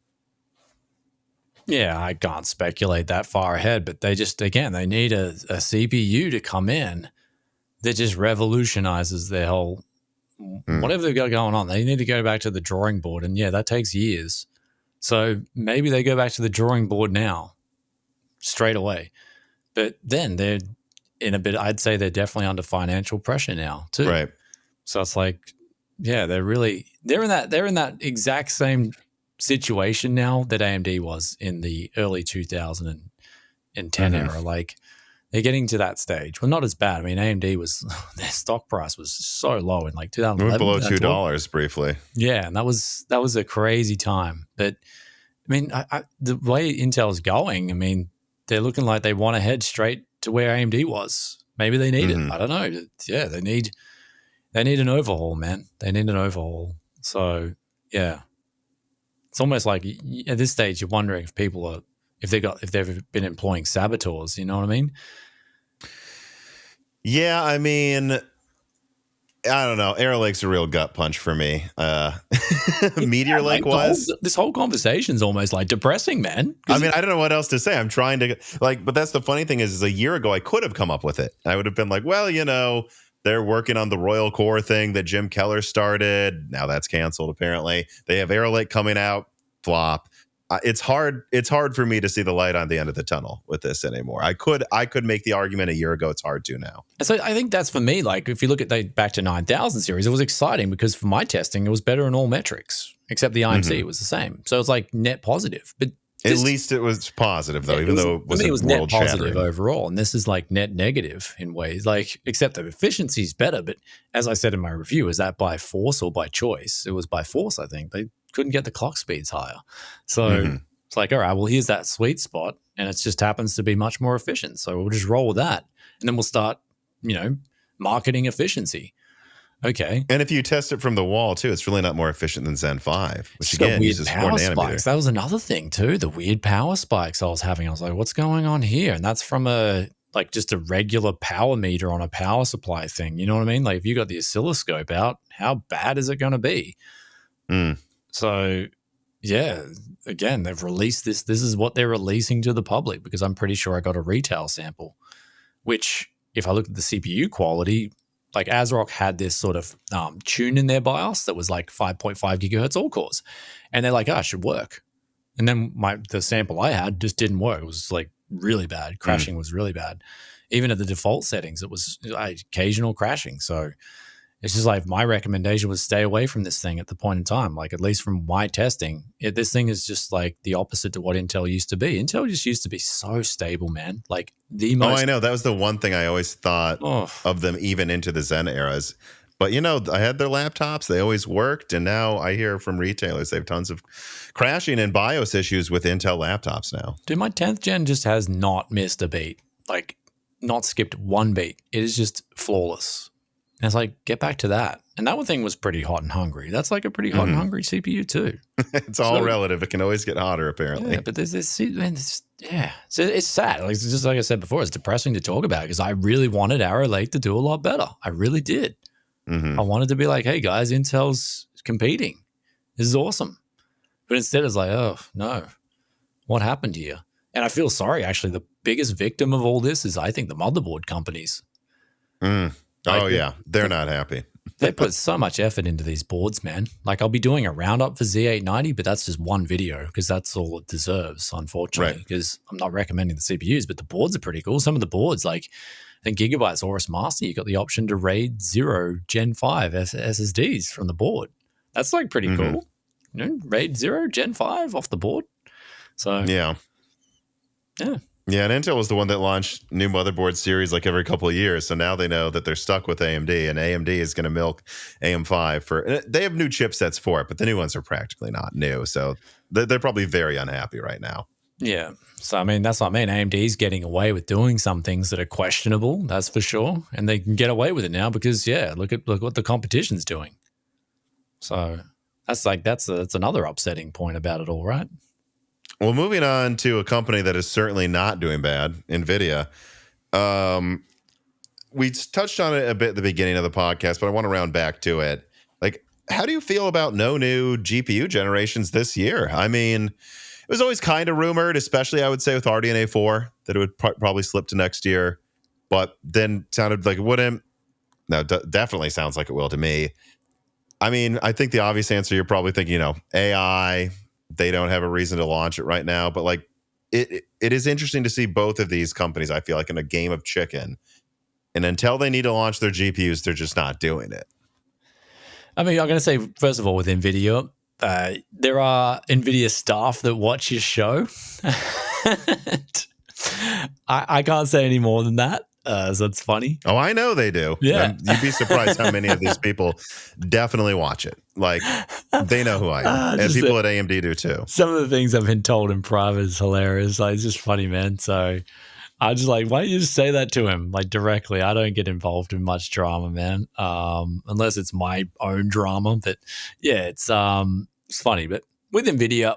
Yeah, I can't speculate that far ahead, but they just, again, they need a CPU to come in that just revolutionizes their whole, whatever they've got going on. They need to go back to the drawing board, and yeah, that takes years. So maybe they go back to the drawing board now, straight away. But then they're in a bit, I'd say they're definitely under financial pressure now too. Right. So it's like, yeah, they're in that exact same situation now that AMD was in the early 2010 era. Like they're getting to that stage. Well, not as bad. I mean, AMD was their stock price was so low in like 2011. Below $2 briefly. Yeah, and that was a crazy time. But I mean, the way Intel's going, I mean, they're looking like they want to head straight to where AMD was. Maybe they need it. I don't know. Yeah, they need an overhaul, man. They need an overhaul. So yeah. it's almost like at this stage you're wondering if people are if they've been employing saboteurs. You know what I mean? Yeah, I mean, I don't know. Arrow Lake's a real gut punch for me. Meteor Lake was. This whole conversation's almost like depressing, man. I mean, I don't know what else to say. I'm trying to but that's the funny thing is a year ago I could have come up with it. I would have been like, well, they're working on the Royal Core thing that Jim Keller started. Now that's canceled, apparently. They have Arrow Lake coming out. Flop. It's hard for me to see the light on the end of the tunnel with this anymore. I could make the argument a year ago. It's hard to now. So I think that's for me. Like if you look at the back to 9000 series, it was exciting because for my testing, it was better in all metrics, except the IMC was the same. So it's like net positive. But at least it was positive, though, even though it was net positive overall. And this is like net negative in ways, like except the efficiency is better. But as I said in my review, is that by force or by choice? It was by force, I think. They couldn't get the clock speeds higher. So it's like, all right, well, here's that sweet spot. And it just happens to be much more efficient. So we'll just roll with that. And then we'll start, marketing efficiency. Okay. And if you test it from the wall, too, it's really not more efficient than Zen 5, which, again, uses 4 nanometers. Spikes. That was another thing, too, the weird power spikes I was having. I was like, what's going on here? And that's from just a regular power meter on a power supply thing. You know what I mean? Like, if you got the oscilloscope out, how bad is it going to be? So, yeah, again, they've released this. This is what they're releasing to the public because I'm pretty sure I got a retail sample, which, if I look at the CPU quality, like ASRock had this sort of tune in their BIOS that was like 5.5 gigahertz all cores. And they're like, it should work. And then the sample I had just didn't work. It was like really bad. Crashing was really bad. Even at the default settings, it was occasional crashing. So it's just like my recommendation was stay away from this thing at the point in time. Like at least from my testing, this thing is just like the opposite to what Intel used to be. Intel just used to be so stable, man. Like the most. Oh, I know. That was the one thing I always thought of them even into the Zen eras. But, I had their laptops. They always worked. And now I hear from retailers they have tons of crashing and BIOS issues with Intel laptops now. Dude, my 10th gen just has not missed a beat. Like not skipped one beat. It is just flawless. And it's like, get back to that. And that one thing was pretty hot and hungry. That's like a pretty hot and hungry CPU too. It's all relative. It can always get hotter, apparently. Yeah, but there's this, So it's sad. Like, it's just like I said before, it's depressing to talk about because I really wanted Arrow Lake to do a lot better. I really did. I wanted to be like, hey guys, Intel's competing. This is awesome. But instead it's like, oh no, what happened here? And I feel sorry, actually. The biggest victim of all this is, I think, the motherboard companies. They're not happy. They put so much effort into these boards, man. Like I'll be doing a roundup for Z890, but that's just one video because that's all it deserves, unfortunately, because I'm not recommending the CPUs, but the boards are pretty cool. Some of the boards, like I think Gigabyte's Aorus Master, you got the option to RAID 0 Gen 5 SSDs from the board. That's like pretty cool. RAID 0 Gen 5 off the board. So Yeah, and Intel was the one that launched new motherboard series like every couple of years. So now they know that they're stuck with AMD, and AMD is going to milk AM5 they have new chipsets for it, but the new ones are practically not new. So they're probably very unhappy right now. Yeah. So, I mean, that's what I mean. AMD's getting away with doing some things that are questionable, that's for sure. And they can get away with it now because, look what the competition's doing. So that's another upsetting point about it all, right? Well, moving on to a company that is certainly not doing bad, Nvidia. We touched on it a bit at the beginning of the podcast, but I want to round back to it. Like, how do you feel about no new GPU generations this year? I mean, it was always kind of rumored, especially I would say with RDNA 4, that it would probably slip to next year. But then sounded like it wouldn't. No, definitely sounds like it will to me. I mean, I think the obvious answer, you're probably thinking, AI, they don't have a reason to launch it right now. But like, it is interesting to see both of these companies, I feel like, in a game of chicken. And until they need to launch their GPUs, they're just not doing it. I mean, I'm going to say, first of all, with NVIDIA, there are NVIDIA staff that watch your show. I can't say any more than that. So it's funny. Oh, I know they do. Yeah. And you'd be surprised how many of these people definitely watch it. Like, they know who I am. And people at AMD do too. Some of the things I've been told in private is hilarious. Like, it's just funny, man. So I just like, why don't you just say that to him, like, directly? I don't get involved in much drama, man, unless it's my own drama. But yeah, it's funny. But with Nvidia,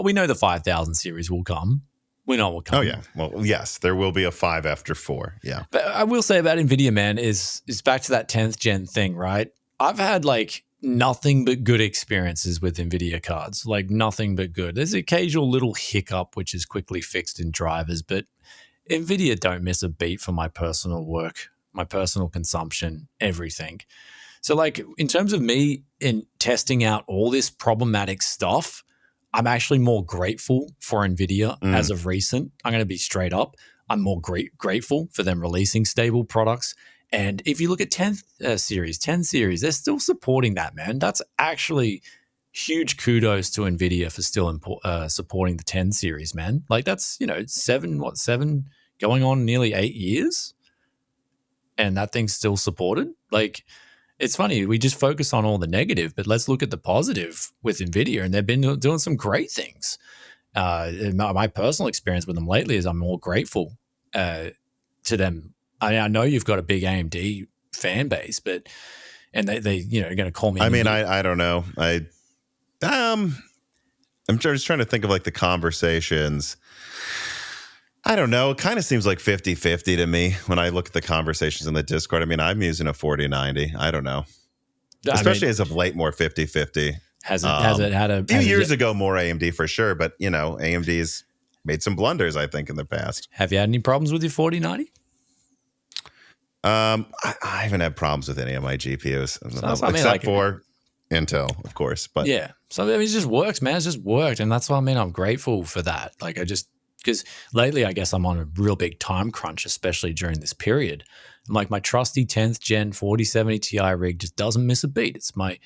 we know the 5000 series will come. We know it will come. Oh yeah, well yes, there will be a 5 after 4. Yeah, but I will say about Nvidia, man, is back to that 10th gen thing, right? I've had like nothing but good experiences with Nvidia cards, like nothing but good. There's an occasional little hiccup which is quickly fixed in drivers, but Nvidia don't miss a beat for my personal work, my personal consumption, everything. So like in terms of me in testing out all this problematic stuff, I'm actually more grateful for Nvidia as of recent. I'm going to be straight up. I'm more grateful for them releasing stable products. And if you look at 10 series, they're still supporting that, man. That's actually huge kudos to Nvidia for still supporting the 10 series, man. Like that's, 7 going on nearly 8 years, and that thing's still supported. Like, it's funny, we just focus on all the negative, but let's look at the positive with Nvidia, and they've been doing some great things. My personal experience with them lately is I'm more grateful to them. I know you've got a big AMD fan base, but and they are going to call me. I mean, I don't know. I'm just trying to think of like the conversations. I don't know. It kind of seems like 50-50 to me when I look at the conversations in the Discord. I mean, I'm using a 4090. I don't know. Especially as of late, more 50-50. Has it had a few years ago, more AMD for sure, but AMD's made some blunders, I think, in the past. Have you had any problems with your 4090? I haven't had problems with any of my GPUs, except for Intel, of course. But yeah, so it just works, man. It's just worked, and that's what I mean. I'm grateful for that. Like because lately, I guess I'm on a real big time crunch, especially during this period. I'm like my trusty 10th gen 4070 Ti rig just doesn't miss a beat. It's my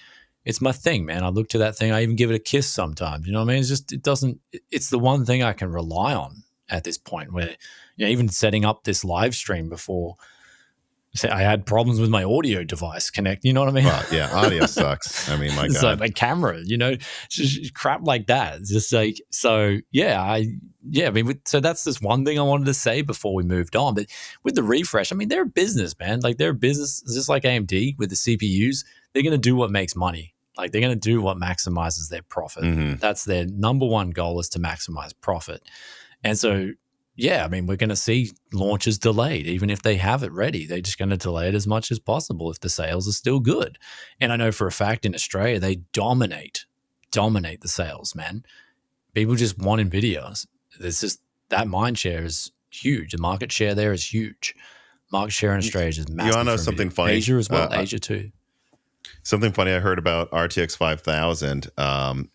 thing, man. I look to that thing. I even give it a kiss sometimes. You know what I mean? It's the one thing I can rely on at this point where, even setting up this live stream before, I had problems with my audio device connect. You know what I mean? Well, yeah, audio sucks. I mean, my God. So my camera, just crap like that. It's just like, so yeah, so that's just one thing I wanted to say before we moved on. But with the refresh, I mean, they're a business, man. Like they're a business, just like AMD with the CPUs. They're going to do what makes money. Like they're going to do what maximizes their profit. Mm-hmm. That's their number one goal, is to maximize profit. And so, yeah, I mean, we're going to see launches delayed. Even if they have it ready, they're just going to delay it as much as possible if the sales are still good. And I know for a fact in Australia, they dominate the sales, man. People just want NVIDIA. There's just that mind share is huge. The market share there is huge. Market share in Australia is massive. You want to know something funny? Asia as well, Asia too. Something funny I heard about RTX 5000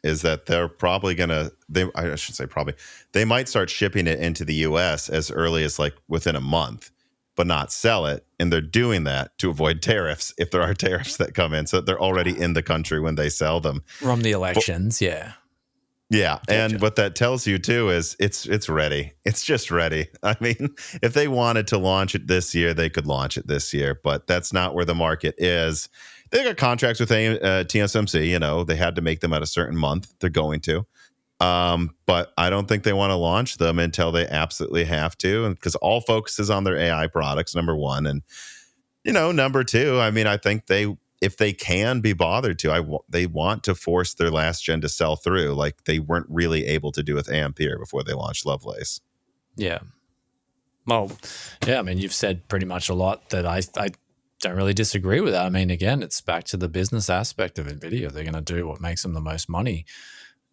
is that they're probably going to, I should say probably, they might start shipping it into the US as early as like within a month, but not sell it. And they're doing that to avoid tariffs, if there are tariffs that come in. So they're already in the country when they sell them. From the elections, yeah. Yeah, gotcha. And what that tells you too is it's ready. It's just ready. I mean, if they wanted to launch it this year, they could launch it this year, but that's not where the market is. They got contracts with TSMC. They had to make them at a certain month. They're going to, but I don't think they want to launch them until they absolutely have to, and because all focus is on their AI products, number one, and number two. I mean, I think if they can be bothered to, they want to force their last gen to sell through, like they weren't really able to do with Ampere before they launched Lovelace. Yeah. Well, yeah. I mean, you've said pretty much a lot that I don't really disagree with that. I mean, again, it's back to the business aspect of NVIDIA. They're going to do what makes them the most money.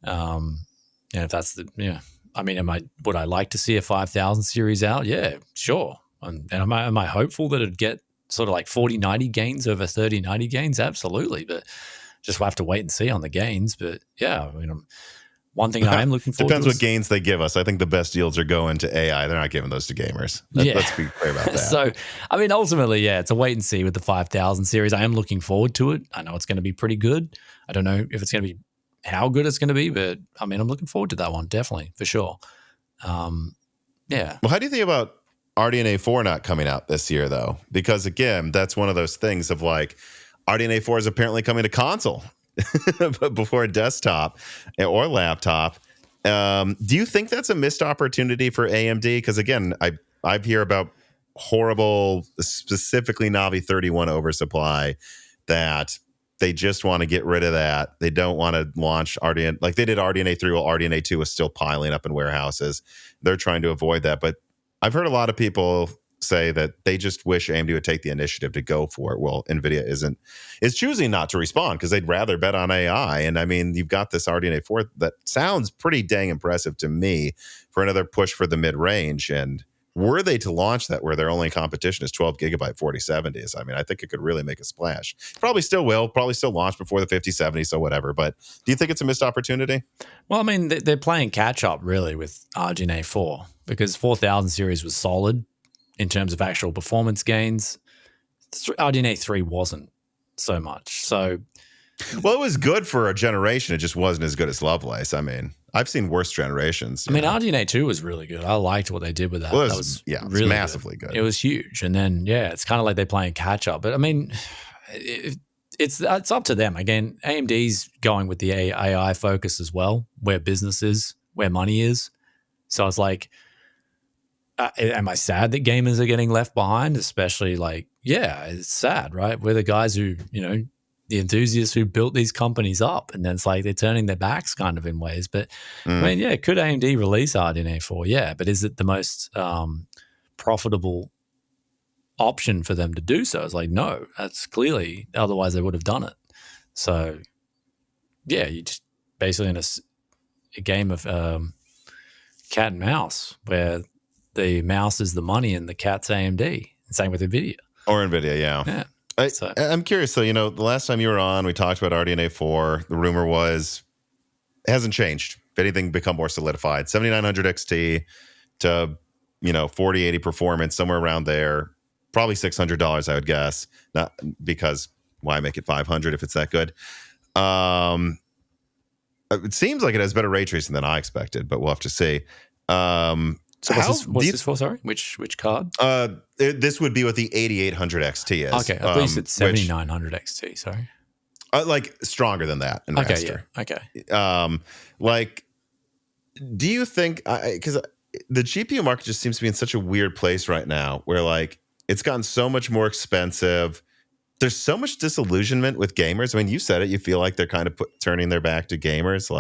And if that's I mean, would I like to see a 5000 series out? Yeah, sure. And am I hopeful that it'd get sort of like 4090 gains over 3090 gains? Absolutely. But just we'll have to wait and see on the gains. But yeah, I mean, one thing I am looking forward Depends what gains they give us. I think the best yields are going to AI. They're not giving those to gamers. Let's be clear about that. So, I mean, ultimately, yeah, it's a wait and see with the 5000 series. I am looking forward to it. I know it's going to be pretty good. I don't know if it's going to be how good it's going to be, but I mean, I'm looking forward to that one, definitely, for sure. Yeah. Well, how do you think about RDNA 4 not coming out this year, though? Because, again, that's one of those things of like, RDNA 4 is apparently coming to console before a desktop or laptop. Do you think that's a missed opportunity for AMD? Because again, I hear about horrible, specifically Navi 31 oversupply that they just want to get rid of that. They don't want to launch RDNA like they did RDNA 3 while RDNA 2 was still piling up in warehouses. They're trying to avoid that. But I've heard a lot of people say that they just wish AMD would take the initiative to go for it. Well, Nvidia is choosing not to respond because they'd rather bet on AI. And I mean, you've got this RDNA 4 that sounds pretty dang impressive to me for another push for the mid-range. And were they to launch that where their only competition is 12 gigabyte 4070s, I mean, I think it could really make a splash. Probably still will, probably still launch before the 5070, so whatever. But do you think it's a missed opportunity? Well, I mean, they're playing catch up really with RDNA 4 because 4000 series was solid in terms of actual performance gains. RDNA 3 wasn't so much. So, well, it was good for a generation. It just wasn't as good as Lovelace. I mean, I've seen worse generations. I mean, RDNA 2 was really good. I liked what they did with that. Well, that was really massively good. It was huge. And then, it's kind of like they're playing catch up. But I mean, it's up to them. Again, AMD's going with the AI focus as well, where business is, where money is. So it's like, am I sad that gamers are getting left behind? Especially it's sad, right? We're the guys who, the enthusiasts who built these companies up, and then it's like they're turning their backs kind of in ways. But I mean, could AMD release RDNA 4? Yeah, but is it the most profitable option for them to do so? It's like, no, that's clearly, otherwise they would have done it. So, you just basically in a game of cat and mouse where the mouse is the money and the cat's AMD. Same with NVIDIA. Or NVIDIA, yeah. I'm curious, though, the last time you were on, we talked about RDNA 4. The rumor was it hasn't changed. If anything, become more solidified. 7900 XT to, 4080 performance, somewhere around there. Probably $600, I would guess. Not because why make it $500 if it's that good? It seems like it has better ray tracing than I expected, but we'll have to see. So what's this for? Sorry, which card? This would be what the 8800 XT is. Okay, at least it's 7900 XT. Sorry, stronger than that in Master. Okay. Do you think? Because the GPU market just seems to be in such a weird place right now, where it's gotten so much more expensive. There's so much disillusionment with gamers. I mean, you said it. You feel like they're kind of turning their back to gamers.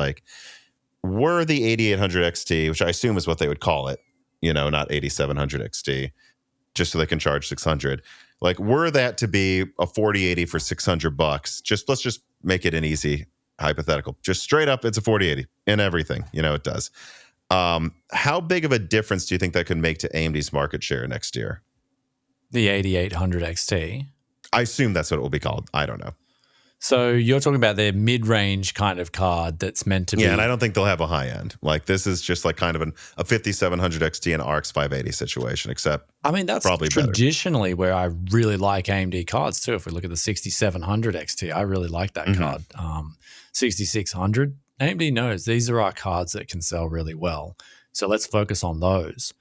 Were the 8800 XT, which I assume is what they would call it, not 8700 XT, just so they can charge 600. Were that to be a 4080 for $600, let's just make it an easy hypothetical. Just straight up, it's a 4080 and everything, it does. How big of a difference do you think that could make to AMD's market share next year? The 8800 XT. I assume that's what it will be called. I don't know. So you're talking about their mid-range kind of card that's meant to be... Yeah, and I don't think they'll have a high-end. This is just kind of a 5700 XT and RX 580 situation, except I mean, that's probably traditionally better. Where I really like AMD cards too. If we look at the 6700 XT, I really like that card. 6600, AMD knows these are our cards that can sell really well. So let's focus on those.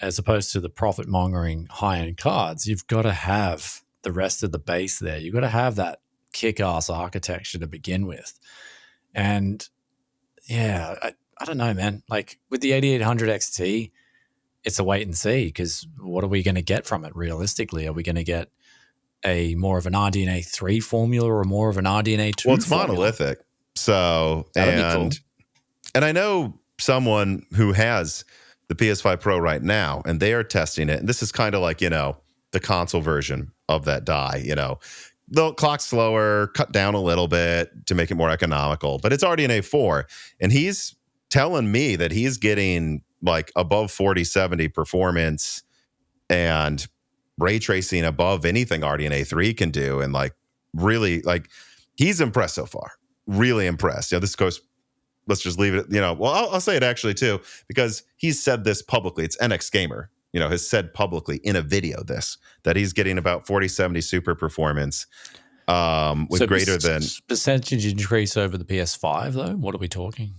As opposed to the profit-mongering high-end cards, you've got to have the rest of the base there. You've got to have that kick-ass architecture to begin with. And I don't know, man. With the 8800 XT, it's a wait and see, because what are we going to get from it realistically? Are we going to get a more of an RDNA 3 formula or more of an RDNA 2 Well, it's formula? monolithic. So, That'd be cool. And I know someone who has the PS5 Pro right now, and they are testing it. And this is kind of the console version of that die, the clock's slower, cut down a little bit to make it more economical, but it's RDNA 4. And he's telling me that he's getting above 4070 performance and ray tracing above anything RDNA 3 can do. And really, he's impressed so far. Really impressed. This goes, let's just leave it, well, I'll say it actually too, because he's said this publicly. It's NX Gamer. Has said publicly in a video that he's getting about 4070 super performance with greater than... Percentage increase over the PS5, though? What are we talking?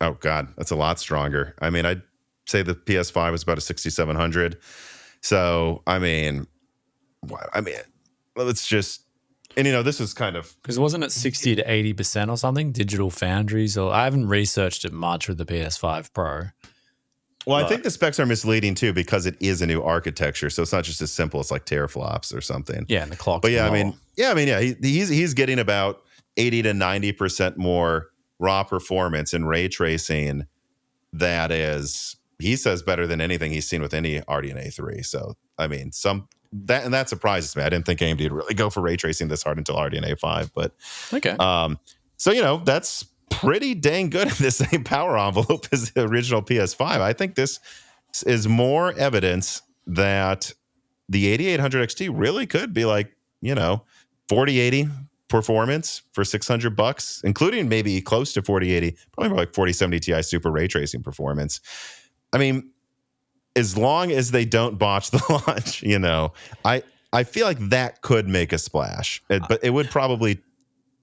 Oh, God, that's a lot stronger. I mean, I'd say the PS5 was about a 6700. So, I mean, let's just... And, this is kind of... Because wasn't it 60 to 80% or something? Digital Foundries? Or I haven't researched it much with the PS5 Pro. Well, I think the specs are misleading too because it is a new architecture, so it's not just as simple as like teraflops or something. Yeah, and the clock's But yeah, lower. he's getting about 80 to 90% more raw performance in ray tracing. That is, he says, better than anything he's seen with any RDNA 3. So I mean, that surprises me. I didn't think AMD would really go for ray tracing this hard until RDNA 5. But Okay. so that's pretty dang good in the same power envelope as the original PS5. I think this is more evidence that the 8800 XT really could be like, 4080 performance for $600, including maybe close to 4080, probably more like 4070 Ti super ray tracing performance. I mean, as long as they don't botch the launch, I feel like that could make a splash, but it would probably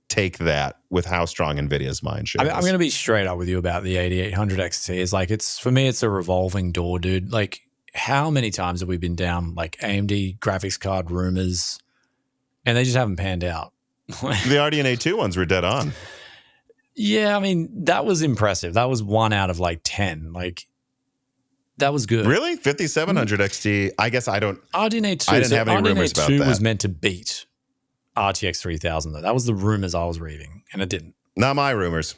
take that with how strong Nvidia's mind share is. I'm going to be straight up with you about the 8800 XT. It's like, for me, it's a revolving door, dude. Like, how many times have we been down like AMD graphics card rumors and they just haven't panned out? The RDNA 2 ones were dead on. Yeah, I mean, that was impressive. That was 1 out of like 10. Like, that was good. Really? 5700 XT? I guess I don't. RDNA 2. I didn't have any rumors about that. RDNA 2 was meant to beat RTX 3000 though. That was the rumors I was reading, and it didn't. Not my rumors.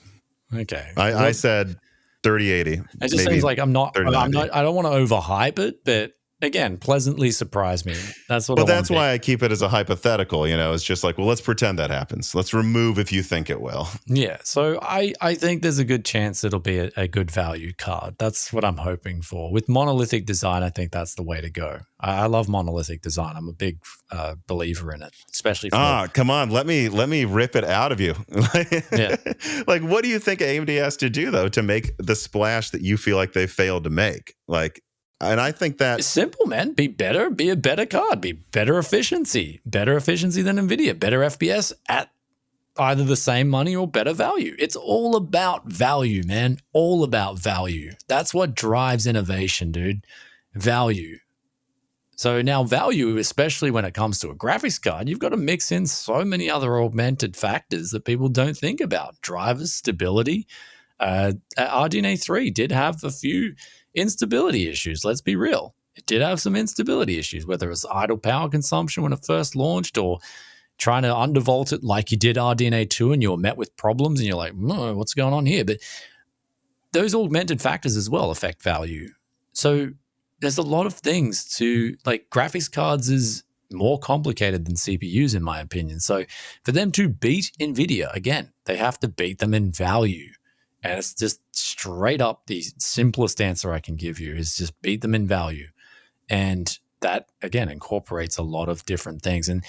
Okay. I said 3080. It just seems like I don't want to overhype it, but again, pleasantly surprise me. That's what. But that's why I keep it as a hypothetical. It's just like, well, let's pretend that happens. Let's remove if you think it will. Yeah. So I think there's a good chance it'll be a good value card. That's what I'm hoping for. With monolithic design, I think that's the way to go. I love monolithic design. I'm a big believer in it, especially for come on, let me rip it out of you. Yeah. Like, what do you think AMD has to do though to make the splash that you feel like they failed to make? Like, and I think that it's simple, man. Be better, be a better card, be better efficiency than Nvidia, better FPS at either the same money or better value. It's all about value, man. All about value. That's what drives innovation, dude. Value. So now value, especially when it comes to a graphics card, you've got to mix in so many other augmented factors that people don't think about. Drivers, stability. RDNA 3 did have a few instability issues. Let's be real. It did have some instability issues, whether it's idle power consumption when it first launched or trying to undervolt it like you did RDNA 2 and you were met with problems and you're like, what's going on here? But those augmented factors as well affect value. So there's a lot of things to, like, graphics cards is more complicated than CPUs in my opinion. So for them to beat Nvidia, again, they have to beat them in value. And it's just straight up the simplest answer I can give you is just beat them in value. And that, again, incorporates a lot of different things. And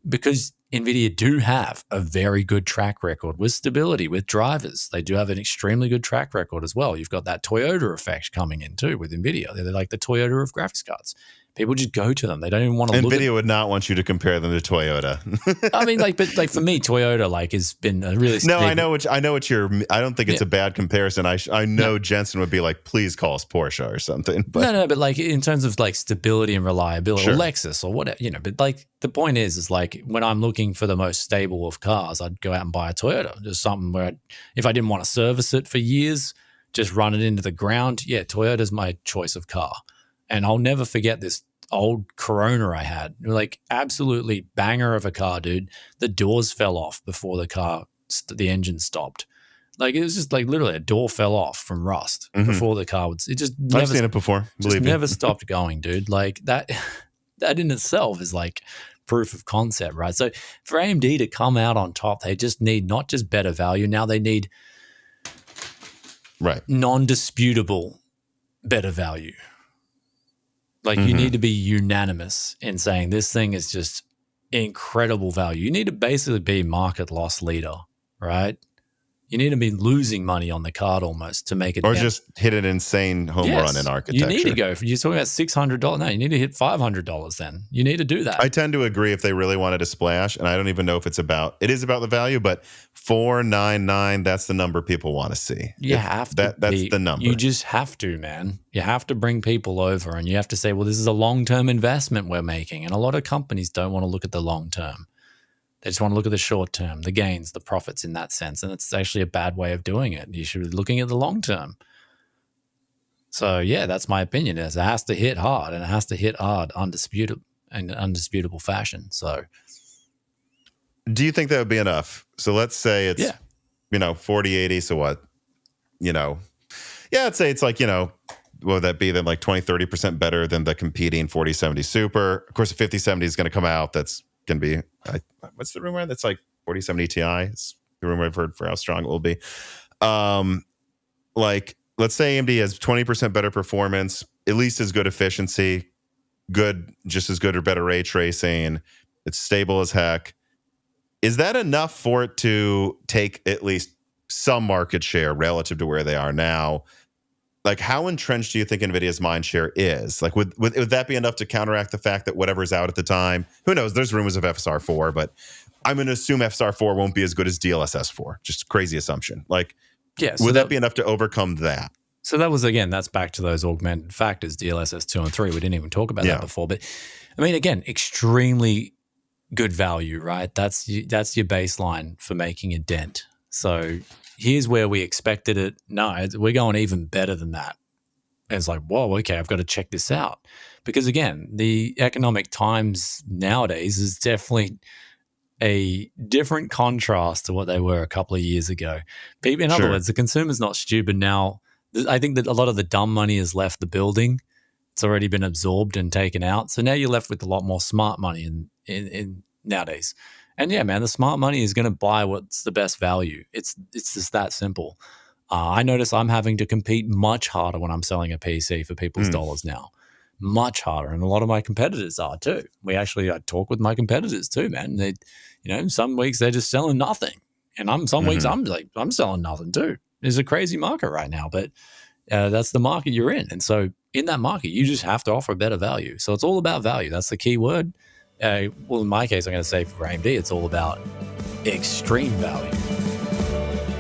because NVIDIA do have a very good track record with stability, with drivers, they do have an extremely good track record as well. You've got that Toyota effect coming in too with NVIDIA. They're like the Toyota of graphics cards. People just go to them. They don't even want to look. NVIDIA would not want you to compare them to Toyota. I mean, but for me, Toyota has been a really no. I know what you're. I don't think it's a bad comparison. I know Jensen would be like, please call us Porsche or something. But. No, but like in terms of like stability and reliability, sure. Or Lexus or whatever, But like the point is like when I'm looking for the most stable of cars, I'd go out and buy a Toyota. Just something where if I didn't want to service it for years, just run it into the ground. Yeah, Toyota's my choice of car. And I'll never forget this old Corona I had. Like absolutely banger of a car, dude. The doors fell off before the engine stopped. Like it was just like literally a door fell off from rust before the car would. It just never, I've seen it before. Just never stopped going, dude. Like that in itself is like proof of concept, right? So for AMD to come out on top, they just need not just better value. Now they need non-disputable better value. Like you need to be unanimous in saying this thing is just incredible value. You need to basically be market loss leader, right? You need to be losing money on the card almost to make it. Or just hit an insane home run in architecture. You need to go. You're talking about $600. No, you need to hit $500 then. You need to do that. I tend to agree if they really wanted to splash, and I don't even know if it is about the value, but $499, that's the number people want to see. You have to. That's the number. You just have to, man. You have to bring people over and you have to say, well, this is a long-term investment we're making. And a lot of companies don't want to look at the long term. They just want to look at the short term, the gains, the profits in that sense. And it's actually a bad way of doing it. You should be looking at the long term. So yeah, that's my opinion. Is it has to hit hard, and it has to hit hard, undisputable fashion. So, Do you think that would be enough? So let's say it's, yeah, 4080. So what? I'd say it's like, what would that be then? Like 20, 30% better than the competing 4070 Super. Of course, the 5070 is going to come out. That's going to be, what's the rumor? That's like 4070 Ti. It's the rumor I've heard for how strong it will be. Like, let's say AMD has 20% better performance, at least as good efficiency, just as good or better ray tracing. It's stable as heck. Is that enough for it to take at least some market share relative to where they are now? Like, how entrenched do you think NVIDIA's mind share is? Like, would that be enough to counteract the fact that whatever's out at the time? Who knows? There's rumors of FSR 4, but I'm going to assume FSR 4 won't be as good as DLSS 4. Just a crazy assumption. Like, yeah. So would that be enough to overcome that? So that was, again, that's back to those augmented factors, DLSS 2 and 3. We didn't even talk about that before. But, I mean, again, extremely good value, right? That's your baseline for making a dent. So here's where we expected it. No, we're going even better than that. And it's like, whoa, okay, I've got to check this out. Because, again, the economic times nowadays is definitely a different contrast to what they were a couple of years ago. In other words, the consumer's not stupid now. I think that a lot of the dumb money has left the building. It's already been absorbed and taken out. So now you're left with a lot more smart money in nowadays. And yeah, man, the smart money is going to buy what's the best value. It's just that simple. I notice I'm having to compete much harder when I'm selling a PC for people's dollars now. Much harder. And a lot of my competitors are too. I talk with my competitors too, man. They, some weeks they're just selling nothing. And some weeks I'm selling nothing too. It's a crazy market right now, but that's the market you're in. And so in that market, you just have to offer a better value. So it's all about value. That's the key word. Well, in my case, I'm going to say for AMD, it's all about extreme value.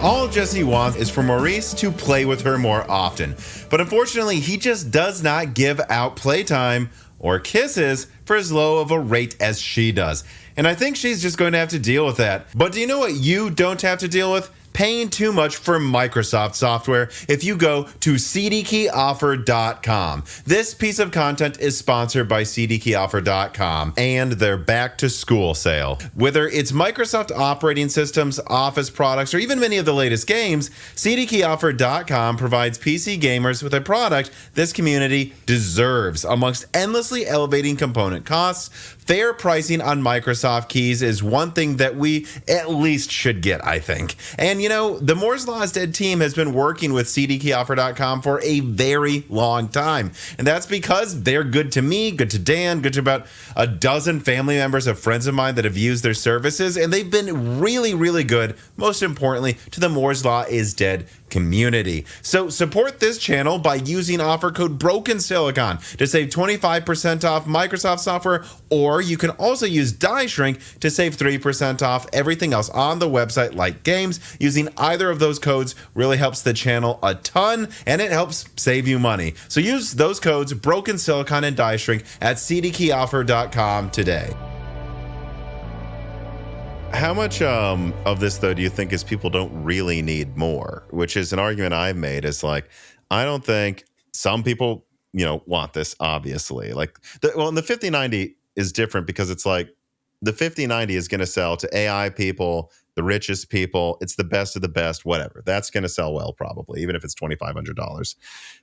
All Jessie wants is for Maurice to play with her more often. But unfortunately, he just does not give out playtime or kisses for as low of a rate as she does. And I think she's just going to have to deal with that. But do you know what you don't have to deal with? Paying too much for Microsoft software if you go to CDkeyoffer.com. This piece of content is sponsored by CDkeyoffer.com and their back to school sale. Whether it's Microsoft operating systems, Office products, or even many of the latest games, CDkeyoffer.com provides PC gamers with a product this community deserves. Amongst endlessly elevating component costs, fair pricing on Microsoft keys is one thing that we at least should get, I think. And the Moore's Law is Dead team has been working with CDkeyoffer.com for a very long time. And that's because they're good to me, good to Dan, good to about a dozen family members of friends of mine that have used their services. And they've been really, really good, most importantly, to the Moore's Law is Dead community. So support this channel by using offer code BrokenSilicon to save 25% off Microsoft software, or you can also use Die Shrink to save 3% off everything else on the website like games. Using either of those codes really helps the channel a ton, and it helps save you money. So use those codes Broken Silicon and Die Shrink at CDkeyoffer.com today. How much of this, though, do you think is people don't really need more? Which is an argument I've made. Is like, I don't think some people, want this, obviously. Like, and the 5090 is different because it's like the 5090 is going to sell to AI people, the richest people. It's the best of the best, whatever. That's going to sell well, probably, even if it's $2,500.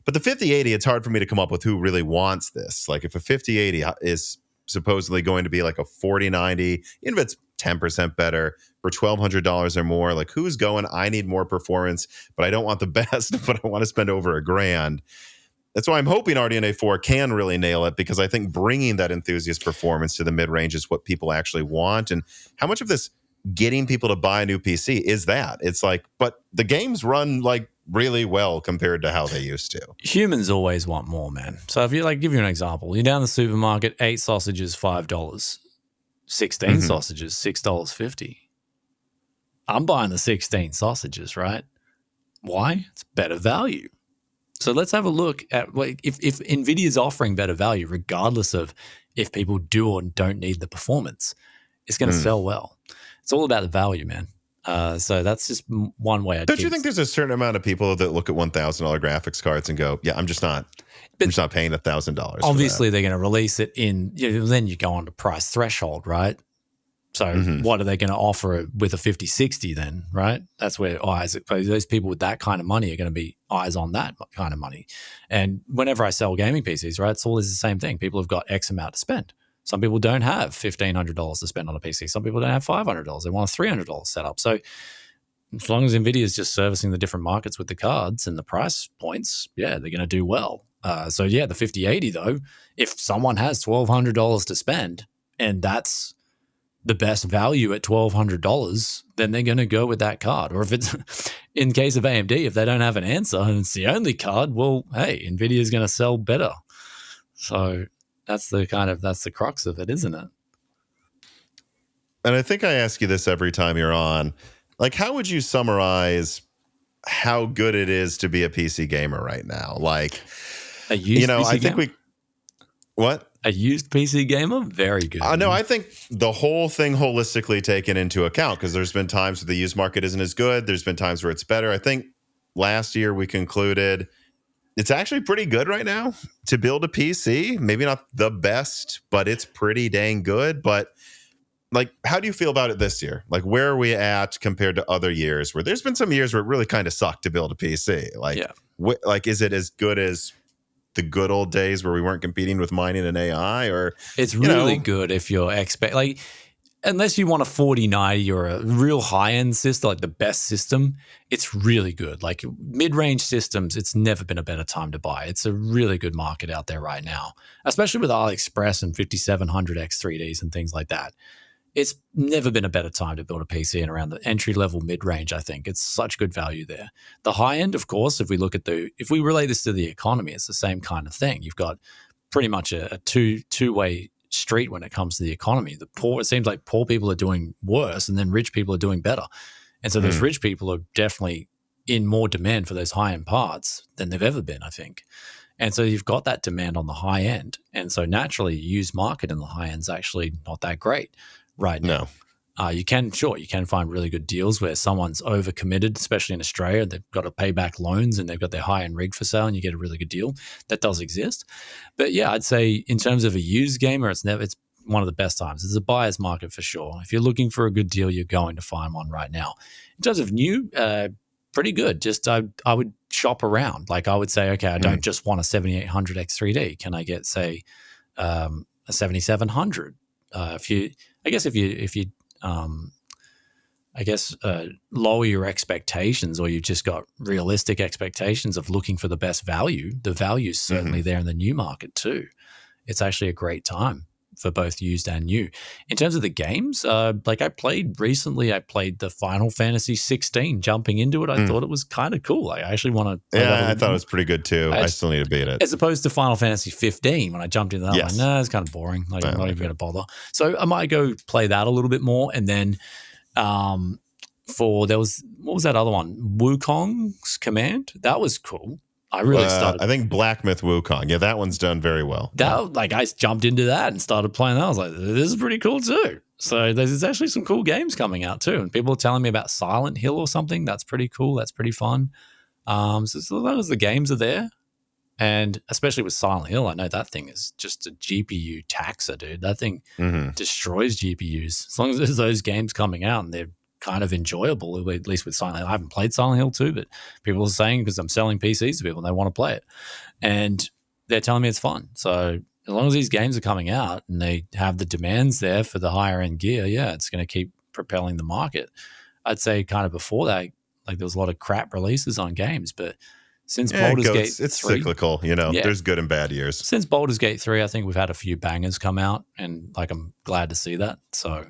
But the 5080, it's hard for me to come up with who really wants this. Like, if a 5080 is supposedly going to be like a 4090, even if it's 10% better for $1,200 or more, like, who's going, I need more performance, but I don't want the best, but I want to spend over $1,000. That's why I'm hoping RDNA 4 can really nail it, because I think bringing that enthusiast performance to the mid-range is what people actually want. And how much of this getting people to buy a new PC is that? It's like, but the games run like really well compared to how they used to. Humans always want more, man. So if you give you an example, you're down the supermarket, 8 sausages, $5. 16 sausages, $6.50. I'm buying the 16 sausages, right? Why? It's better value. So let's have a look at if NVIDIA is offering better value, regardless of if people do or don't need the performance, it's going to sell well. It's all about the value, man. So that's just one way. Don't you think there's a certain amount of people that look at $1,000 graphics cards and go, "Yeah, I'm just not paying $1,000." Obviously, they're going to release it in. Then you go on to price threshold, right? So what are they going to offer with a 5060 then, right? That's where those people with that kind of money are going to be eyes on that kind of money. And whenever I sell gaming PCs, right, it's always the same thing. People have got X amount to spend. Some people don't have $1,500 to spend on a PC. Some people don't have $500. They want a $300 setup. So as long as Nvidia is just servicing the different markets with the cards and the price points, yeah, they're going to do well. So yeah, the 5080 though, if someone has $1,200 to spend and that's the best value at $1,200, then they're going to go with that card. Or if it's in case of AMD, if they don't have an answer and it's the only card, well, hey, Nvidia is going to sell better. So that's the crux of it, isn't it? And I think I ask you this every time you're on. Like, how would you summarize how good it is to be a PC gamer right now? Like, a used PC gamer? What? A used PC gamer? Very good. No, I think the whole thing holistically taken into account, because there's been times where the used market isn't as good. There's been times where it's better. I think last year we concluded it's actually pretty good right now to build a PC. Maybe not the best, but it's pretty dang good. But like, how do you feel about it this year? Like, where are we at compared to other years where there's been some years where it really kind of sucked to build a PC? Like, like, is it as good as the good old days where we weren't competing with mining and AI? Or it's really good if you're unless you want a 4090 or a real high-end system, like the best system, it's really good. Like mid-range systems, it's never been a better time to buy. It's a really good market out there right now, especially with AliExpress and 5700X 3Ds and things like that. It's never been a better time to build a PC and around the entry-level mid-range, I think. It's such good value there. The high end, of course, if we relate this to the economy, it's the same kind of thing. You've got pretty much a two-way street when it comes to the economy. It seems like poor people are doing worse and then rich people are doing better. And so those rich people are definitely in more demand for those high-end parts than they've ever been, I think. And so you've got that demand on the high end. And so naturally, the used market in the high end is actually not that great right now. No. You can find really good deals where someone's overcommitted, especially in Australia. They've got to pay back loans and they've got their high-end rig for sale and you get a really good deal. That does exist. But yeah, I'd say in terms of a used gamer, it's one of the best times. It's a buyer's market for sure. If you're looking for a good deal, you're going to find one right now. In terms of new, pretty good. Just I would shop around. Like I would say, okay, I don't just want a 7800X 3D. Can I get, say, a 7700? If you lower your expectations, or you've just got realistic expectations of looking for the best value, the value's certainly there in the new market too. It's actually a great time for both used and new. In terms of the games, I played the Final Fantasy 16. Jumping into it, I thought it was kind of cool. I actually want to play that. I thought it was pretty good too. I still need to beat it. As opposed to Final Fantasy 15, when I jumped into that, I'm like, no, it's kind of boring. I'm not even going to bother. So I might go play that a little bit more. And then what was that other one? Wukong's Command? That was cool. I really started. I think Black Myth Wukong. Yeah, that one's done very well. I jumped into that and started playing that. I was like, this is pretty cool too. So there's actually some cool games coming out too. And people are telling me about Silent Hill or something. That's pretty cool. That's pretty fun. So as long as the games are there, and especially with Silent Hill, I know that thing is just a GPU taxer, dude. That thing destroys GPUs. As long as there's those games coming out and they're kind of enjoyable, at least with Silent Hill. I haven't played Silent Hill 2, but people are saying, because I'm selling PCs to people and they want to play it, and they're telling me it's fun. So as long as these games are coming out and they have the demands there for the higher end gear, yeah, it's going to keep propelling the market. I'd say kind of before that, like there was a lot of crap releases on games, but since Baldur's Gate 3, it's cyclical, there's good and bad years. Since Baldur's Gate 3, I think we've had a few bangers come out, and like I'm glad to see that. So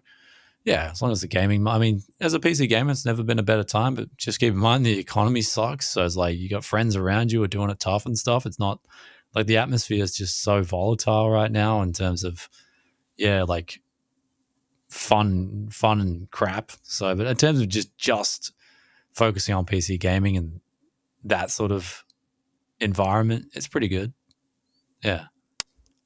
yeah, as long as the gaming, I mean, as a PC gamer, it's never been a better time, but just keep in mind the economy sucks. So it's like you got friends around you who are doing it tough and stuff. It's not like the atmosphere is just so volatile right now in terms of, like fun and crap. So, but in terms of just focusing on PC gaming and that sort of environment, it's pretty good. Yeah.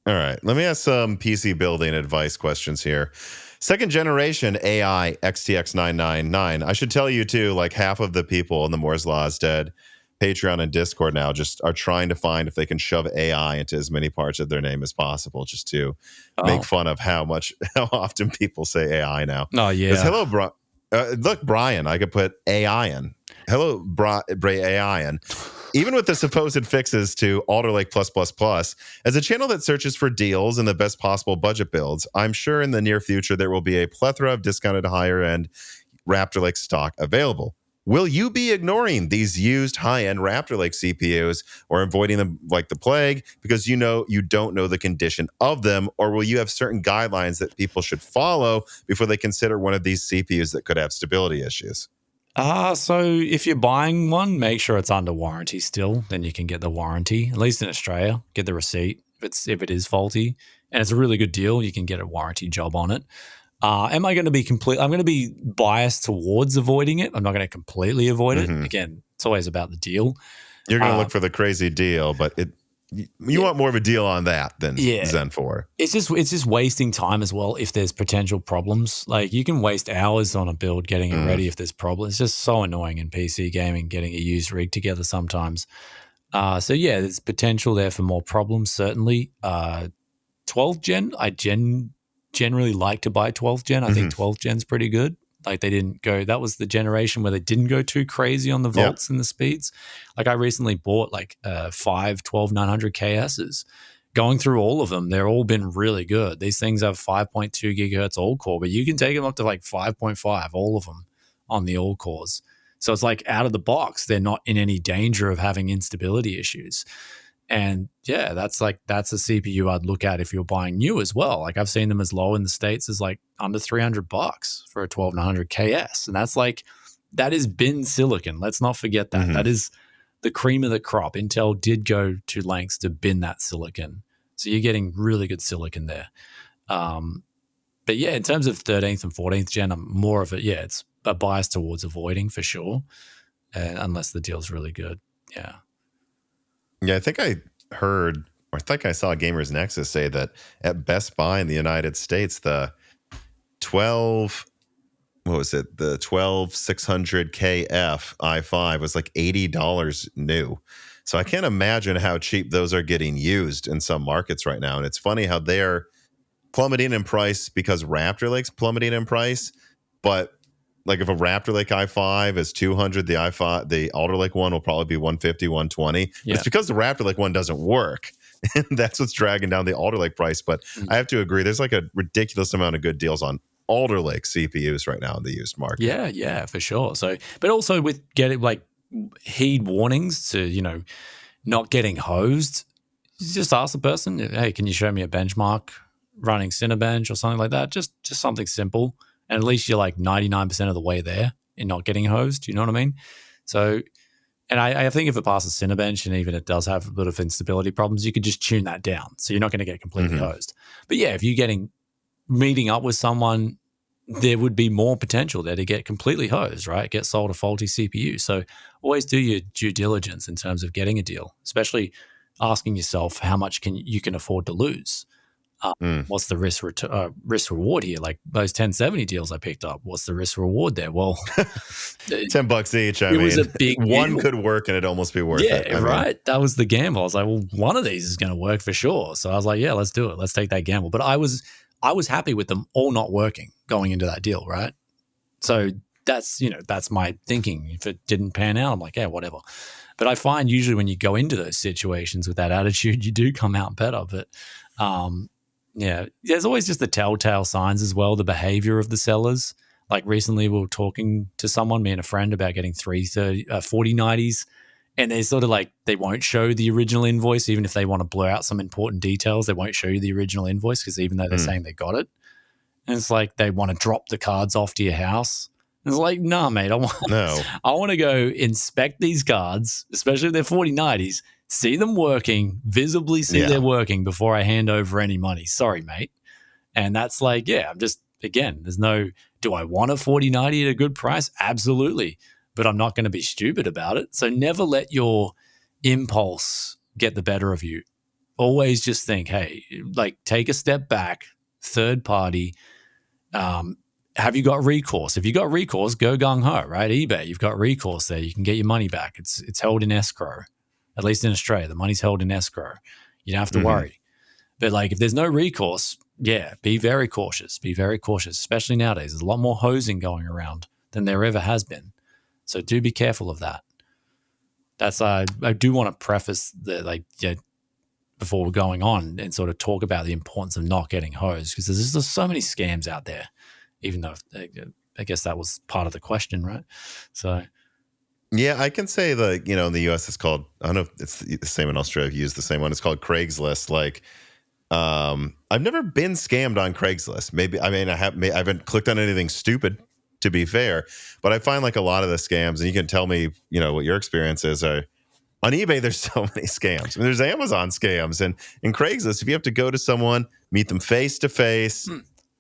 All right. Let me ask some PC building advice questions here. Second generation AI XTX 999. I should tell you too, like half of the people in the Moore's Law is Dead Patreon and Discord now just are trying to find if they can shove AI into as many parts of their name as possible, just to make fun of how often people say AI now. Oh yeah. Because look, Bryan, I could put AI in. Hello, AI in. Even with the supposed fixes to Alder Lake+++, as a channel that searches for deals and the best possible budget builds, I'm sure in the near future there will be a plethora of discounted higher-end Raptor Lake stock available. Will you be ignoring these used high-end Raptor Lake CPUs or avoiding them like the plague because you don't know the condition of them, or will you have certain guidelines that people should follow before they consider one of these CPUs that could have stability issues? So if you're buying one, make sure it's under warranty still. Then you can get the warranty, at least in Australia. Get the receipt if it is faulty. And it's a really good deal. You can get a warranty job on it. Am I going to be I'm going to be biased towards avoiding it. I'm not going to completely avoid it. Again, it's always about the deal. You're going to look for the crazy deal, but you want more of a deal on that than Zen 4. It's just wasting time as well if there's potential problems. Like you can waste hours on a build getting it ready if there's problems. It's just so annoying in PC gaming getting a used rig together sometimes. So yeah, there's potential there for more problems, certainly. 12th gen, I generally like to buy 12th gen. I think 12th gen's pretty good. Like that was the generation where they didn't go too crazy on the volts and the speeds. Like I recently bought like 5 12900 KSs. Going through all of them, they're all been really good. These things have 5.2 gigahertz all core, but you can take them up to like 5.5, all of them on the all cores. So it's like out of the box, they're not in any danger of having instability issues. And yeah, that's a CPU I'd look at if you're buying new as well. Like I've seen them as low in the States as like under $300 for a 12900 KS. And that is bin silicon. Let's not forget that. That is the cream of the crop. Intel did go to lengths to bin that silicon. So you're getting really good silicon there. But yeah, in terms of 13th and 14th gen, I'm more of it's a bias towards avoiding for sure. Unless the deal's really good. Yeah. Yeah, I think I heard, or I think I saw Gamers Nexus say that at Best Buy in the United States, the 12600KF i5 was like $80 new. So I can't imagine how cheap those are getting used in some markets right now. And it's funny how they're plummeting in price because Raptor Lake's plummeting in price, but like if a Raptor Lake i5 is 200, the Alder Lake one will probably be 150, 120. It's because the Raptor Lake one doesn't work. And that's what's dragging down the Alder Lake price. But I have to agree, there's like a ridiculous amount of good deals on Alder Lake CPUs right now in the used market. Yeah, for sure. So, but also with getting like heed warnings to, not getting hosed, just ask the person, hey, can you show me a benchmark running Cinebench or something like that? Just something simple. And at least you're like 99% of the way there in not getting hosed. You know what I mean? So, and I think if it passes Cinebench and even it does have a bit of instability problems, you could just tune that down. So you're not going to get completely hosed. But yeah, if you're meeting up with someone, there would be more potential there to get completely hosed, right? Get sold a faulty CPU. So always do your due diligence in terms of getting a deal, especially asking yourself how much you can afford to lose. What's the risk reward here? Like those 1070 deals I picked up, what's the risk reward there? Well, $10 each. It was a big one deal. Could work and it'd almost be worth it. Yeah, right. That was the gamble. I was like, well, one of these is going to work for sure. So I was like, yeah, let's do it. Let's take that gamble. But I was happy with them all not working going into that deal, right? So that's my thinking. If it didn't pan out, I'm like, yeah, whatever. But I find usually when you go into those situations with that attitude, you do come out better. But yeah, there's always just the telltale signs as well, the behavior of the sellers. Like recently we were talking to someone, me and a friend, about getting 4090s, and they're sort of like, they won't show the original invoice. Even if they want to blur out some important details, they won't show you the original invoice because even though they're saying they got it. And it's like they want to drop the cards off to your house. And it's like, nah, mate, I want to go inspect these cards, especially if they're 4090s, see them working, visibly see they're working before I hand over any money. Sorry, mate. And that's like, I'm just, again, there's no, do I want a 4090 at a good price? Absolutely. But I'm not going to be stupid about it. So never let your impulse get the better of you. Always just think, hey, like take a step back, third party, Have you got recourse? If you got recourse, go gung ho, right? eBay, you've got recourse there. You can get your money back. It's held in escrow, at least in Australia. The money's held in escrow. You don't have to worry. But like, if there's no recourse, yeah, be very cautious. Be very cautious, especially nowadays. There's a lot more hosing going around than there ever has been. So do be careful of that. That's I do want to preface that, before we're going on and sort of talk about the importance of not getting hosed, because there's just so many scams out there. Even though I guess that was part of the question, right? So, yeah, I can say that, in the US it's called, I don't know if it's the same in Australia, if you use the same one, it's called Craigslist. Like, I've never been scammed on Craigslist. I haven't clicked on anything stupid, to be fair, but I find like a lot of the scams, and you can tell me, what your experiences are. On eBay, there's so many scams. I mean, there's Amazon scams, and in Craigslist, if you have to go to someone, meet them face to face,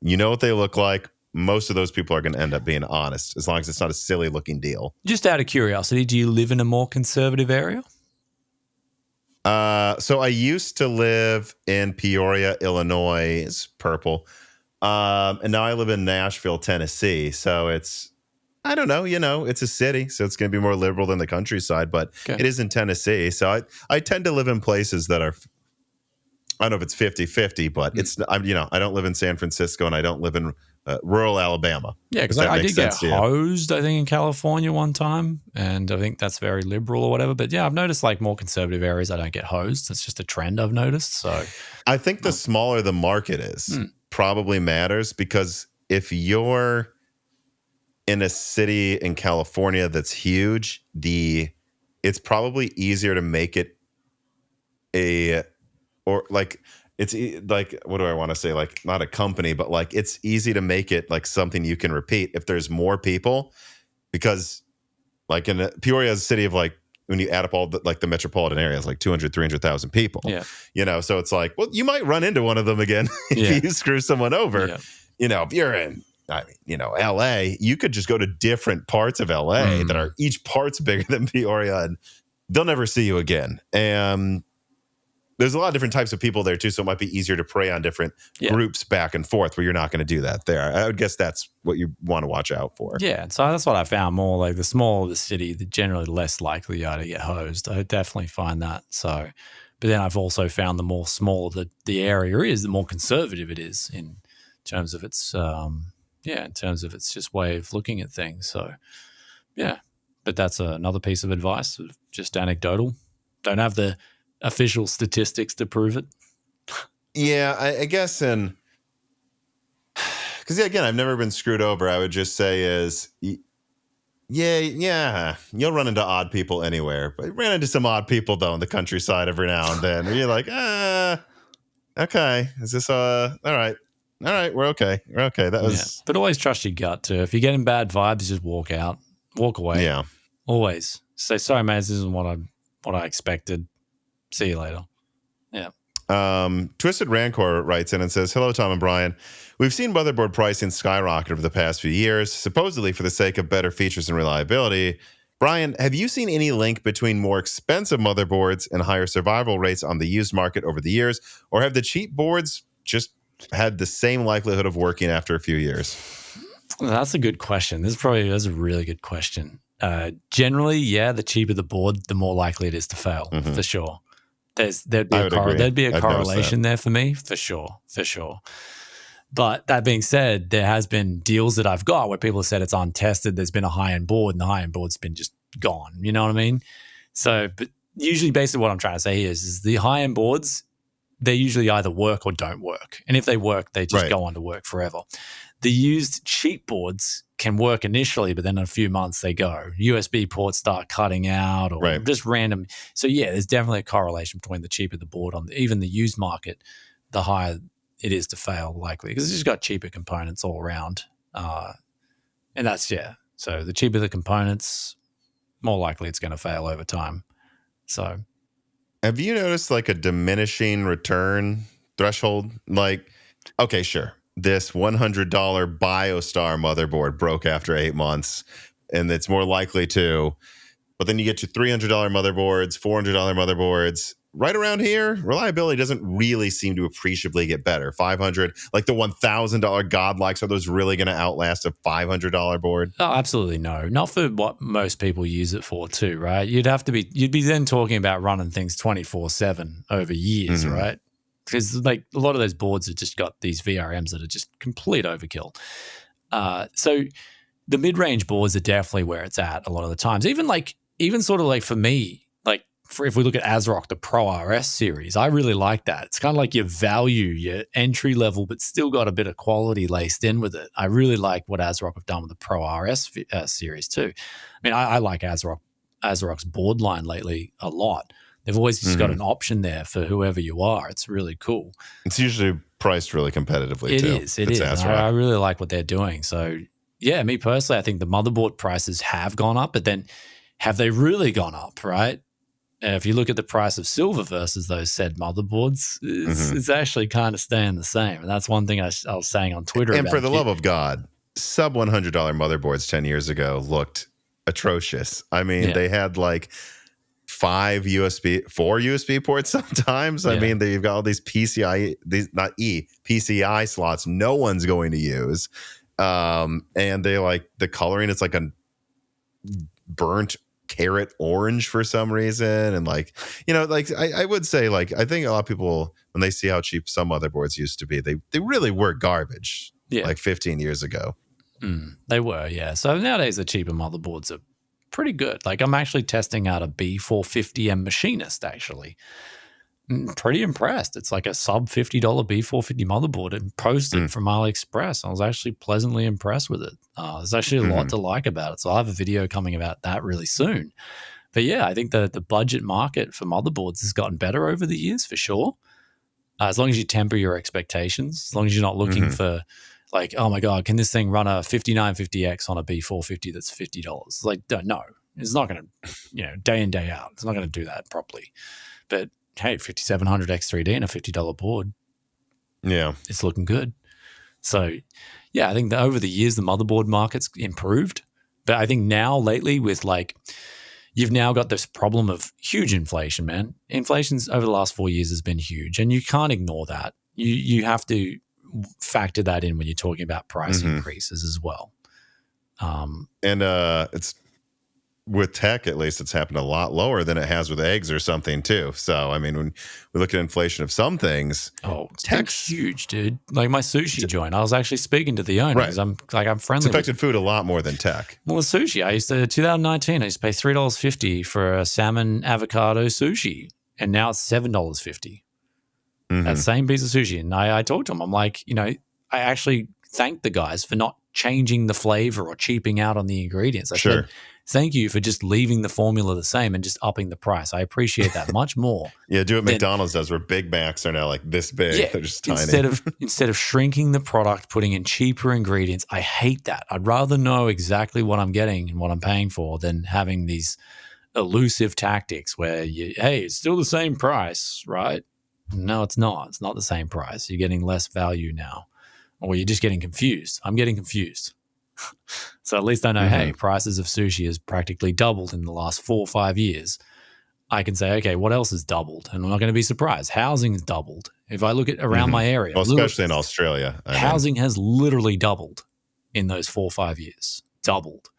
you know what they look like. Most of those people are going to end up being honest, as long as it's not a silly looking deal. Just out of curiosity, do you live in a more conservative area? So I used to live in Peoria, Illinois. It's purple. And now I live in Nashville, Tennessee. So it's, I don't know, it's a city, so it's going to be more liberal than the countryside, but It is in Tennessee. So I tend to live in places that are, I don't know if it's 50-50, but it's, I don't live in San Francisco, and I don't live in rural Alabama. Yeah, because I did get hosed, I think, in California one time, and I think that's very liberal or whatever. But yeah, I've noticed like more conservative areas, I don't get hosed. It's just a trend I've noticed. So I think the smaller the market is probably matters, because if you're in a city in California that's huge, it's probably easier to make it what do I want to say? Like, not a company, but like, it's easy to make it like something you can repeat if there's more people, because like in Peoria is a city of like, when you add up all the metropolitan areas, like 200, 300,000 people, so it's like, well, you might run into one of them again if you screw someone over. If you're in, LA, you could just go to different parts of LA that are each part's bigger than Peoria, and they'll never see you again. And there's a lot of different types of people there too, so it might be easier to prey on different groups back and forth, where you're not going to do that there. I would guess that's what you want to watch out for. Yeah, so that's what I found. More like the smaller the city, the generally less likely you are to get hosed. I definitely find that. So, but then I've also found the more smaller the area is, the more conservative it is in terms of its just way of looking at things. So, yeah, but that's another piece of advice, just anecdotal. Don't have the official statistics to prove it. Yeah, I guess, and because again, I've never been screwed over. I would just say you'll run into odd people anywhere, but I ran into some odd people though in the countryside every now and then, where you're like, okay, is this all right, we're okay. That was, but always trust your gut too. If you're getting bad vibes, just walk away. Yeah, always say, sorry, man, this isn't what I expected. See you later. Yeah. Twisted Rancor writes in and says, hello, Tom and Bryan. We've seen motherboard pricing skyrocket over the past few years, supposedly for the sake of better features and reliability. Bryan, have you seen any link between more expensive motherboards and higher survival rates on the used market over the years, or have the cheap boards just had the same likelihood of working after a few years? Well, that's a good question. That's a really good question. Generally, the cheaper the board, the more likely it is to fail, for sure. There'd be a correlation there for me, for sure. But that being said, there has been deals that I've got where people have said it's untested. There's been a high-end board, and the high-end board's been just gone. You know what I mean? So, but usually, basically, what I'm trying to say here is the high-end boards, they usually either work or don't work. And if they work, they just go on to work forever. The used cheap boards can work initially, but then in a few months they go. USB ports start cutting out, or just random. So yeah, there's definitely a correlation between the cheaper the board on even the used market, the higher it is to fail likely, because it's just got cheaper components all around. And that's, so the cheaper the components, more likely it's going to fail over time. So have you noticed like a diminishing return threshold? Like, okay, sure, this $100 BioStar motherboard broke after 8 months, and it's more likely to. But then you get to $300 motherboards, $400 motherboards. right around here, reliability doesn't really seem to appreciably get better. 500, like the $1,000 godlikes, are those really going to outlast a $500 board? Oh, absolutely no. Not for what most people use it for too, right? You'd be then talking about running things 24/7 over years, right? Because like a lot of those boards have just got these VRMs that are just complete overkill. So the mid-range boards are definitely where it's at a lot of the times. Even sort of like for me, like if we look at ASRock, the Pro RS series, I really like that. It's kind of like your value, your entry level, but still got a bit of quality laced in with it. I really like what ASRock have done with the Pro RS series too. I mean, I like ASRock's board line lately a lot. They've always just got an option there for whoever you are. It's really cool. It's usually priced really competitively It too. It is. I really like what they're doing. So yeah, me personally, I think the motherboard prices have gone up, but then have they really gone up, right? If you look at the price of silver versus those said motherboards, it's actually kind of staying the same. And that's one thing I was saying on Twitter. And for the love of God, sub $100 motherboards 10 years ago looked atrocious. I mean, they had like 4 USB ports sometimes. I mean, you've got all these PCI slots no one's going to use. And they like the coloring, it's like a burnt carrot orange for some reason. And like, like I would say, like, I think a lot of people, when they see how cheap some motherboards used to be, they really were garbage like 15 years ago. They were, yeah. So nowadays the cheaper motherboards are pretty good. Like I'm actually testing out a B450M Machinist actually. Pretty impressed. It's like a sub $50 B450 motherboard and posted from AliExpress. I was actually pleasantly impressed with it. There's actually a lot to like about it. So I'll have a video coming about that really soon. But yeah, I think the budget market for motherboards has gotten better over the years for sure. As long as you temper your expectations, as long as you're not looking for like, oh my God, can this thing run a 5950X on a B450 that's $50? Like, no, it's not going to, day in, day out. It's not going to do that properly. But hey, 5700 X3D and a $50 board. Yeah. It's looking good. So, yeah, I think that over the years, the motherboard market's improved. But I think now lately with like, you've now got this problem of huge inflation, man. Inflation's over the last 4 years has been huge and you can't ignore that. You have to factor that in when you're talking about price increases as well. And it's, with tech, at least, it's happened a lot lower than it has with eggs or something too. So, I mean, when we look at inflation of some things, tech's huge, dude. Like my sushi joint, I was actually speaking to the owner because I'm friendly. It's affected food a lot more than tech. Well, with sushi, 2019, I used to pay $3.50 for a salmon avocado sushi, and now it's $7.50. That same piece of sushi. And I talked to him. I'm like, I actually thanked the guys for not changing the flavor or cheaping out on the ingredients. I said, thank you for just leaving the formula the same and just upping the price. I appreciate that much more. Do what McDonald's does, where Big Macs are now like this big. Yeah, they're just tiny. Instead of shrinking the product, putting in cheaper ingredients, I hate that. I'd rather know exactly what I'm getting and what I'm paying for than having these elusive tactics where it's still the same price, right? No, it's not. It's not the same price. You're getting less value now, or you're just getting confused. I'm getting confused. So at least I know, hey, prices of sushi has practically doubled in the last 4 or 5 years. I can say, okay, what else has doubled? And I'm not going to be surprised. Housing has doubled. If I look at around my area, well, especially in Australia, housing has literally doubled in those 4 or 5 years. Doubled.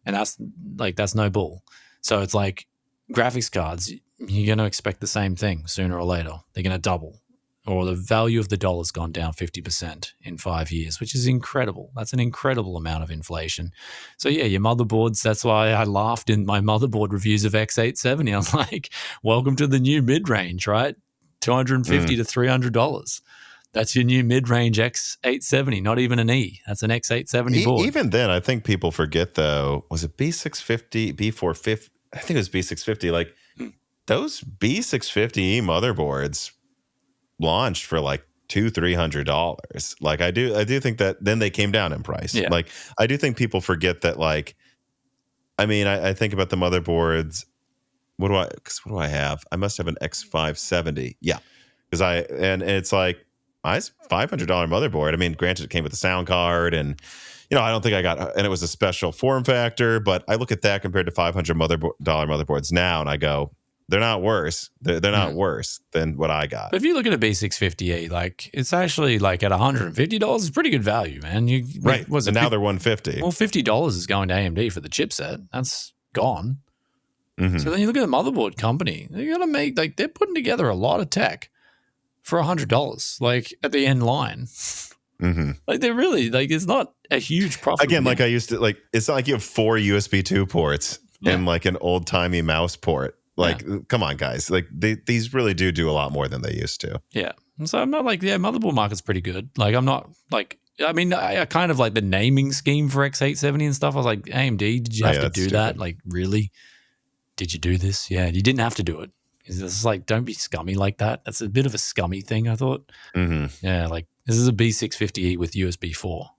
And that's no bull. So it's like graphics cards, you're going to expect the same thing sooner or later. They're going to double. Or the value of the dollar's gone down 50% in 5 years, which is incredible. That's an incredible amount of inflation. So yeah, your motherboards, that's why I laughed in my motherboard reviews of X870. I was like, welcome to the new mid-range, right? $250 to $300. That's your new mid-range X870, not even an E. That's an X870 board. Even then, I think people forget though, was it B650, B450? I think it was B650. Like those B650E motherboards launched for like $200-$300. Like I do think that then they came down in price. Yeah. Like I do think people forget that. Like, I mean, I think about the motherboards. What do I have? I must have an X570. Yeah, because and it's like it's $500 motherboard. I mean, granted, it came with a sound card, and I don't think and it was a special form factor. But I look at that compared to $500 motherboards now, and I go, They're not worse. They're not worse than what I got. But if you look at a B650E, like it's actually like at $150, it's pretty good value, man. Right. And now they're $150. Well, $50 is going to AMD for the chipset. That's gone. Mm-hmm. So then you look at the motherboard company. They're gonna make like they're putting together a lot of tech for $100, like at the end line. Mm-hmm. Like they're really like it's not a huge profit. Again, like I used to like. It's not like you have 4 USB 2 ports and like an old timey mouse port. Like, come on, guys. Like, these really do a lot more than they used to. Yeah. And so I'm not like, motherboard market's pretty good. Like, I'm not like, I mean, I kind of like the naming scheme for X870 and stuff. I was like, AMD, did you have to do that? Like, really? Did you do this? Yeah. You didn't have to do it. It's like, don't be scummy like that. That's a bit of a scummy thing, I thought. Mm-hmm. Yeah. Like, this is a B650E with USB 4.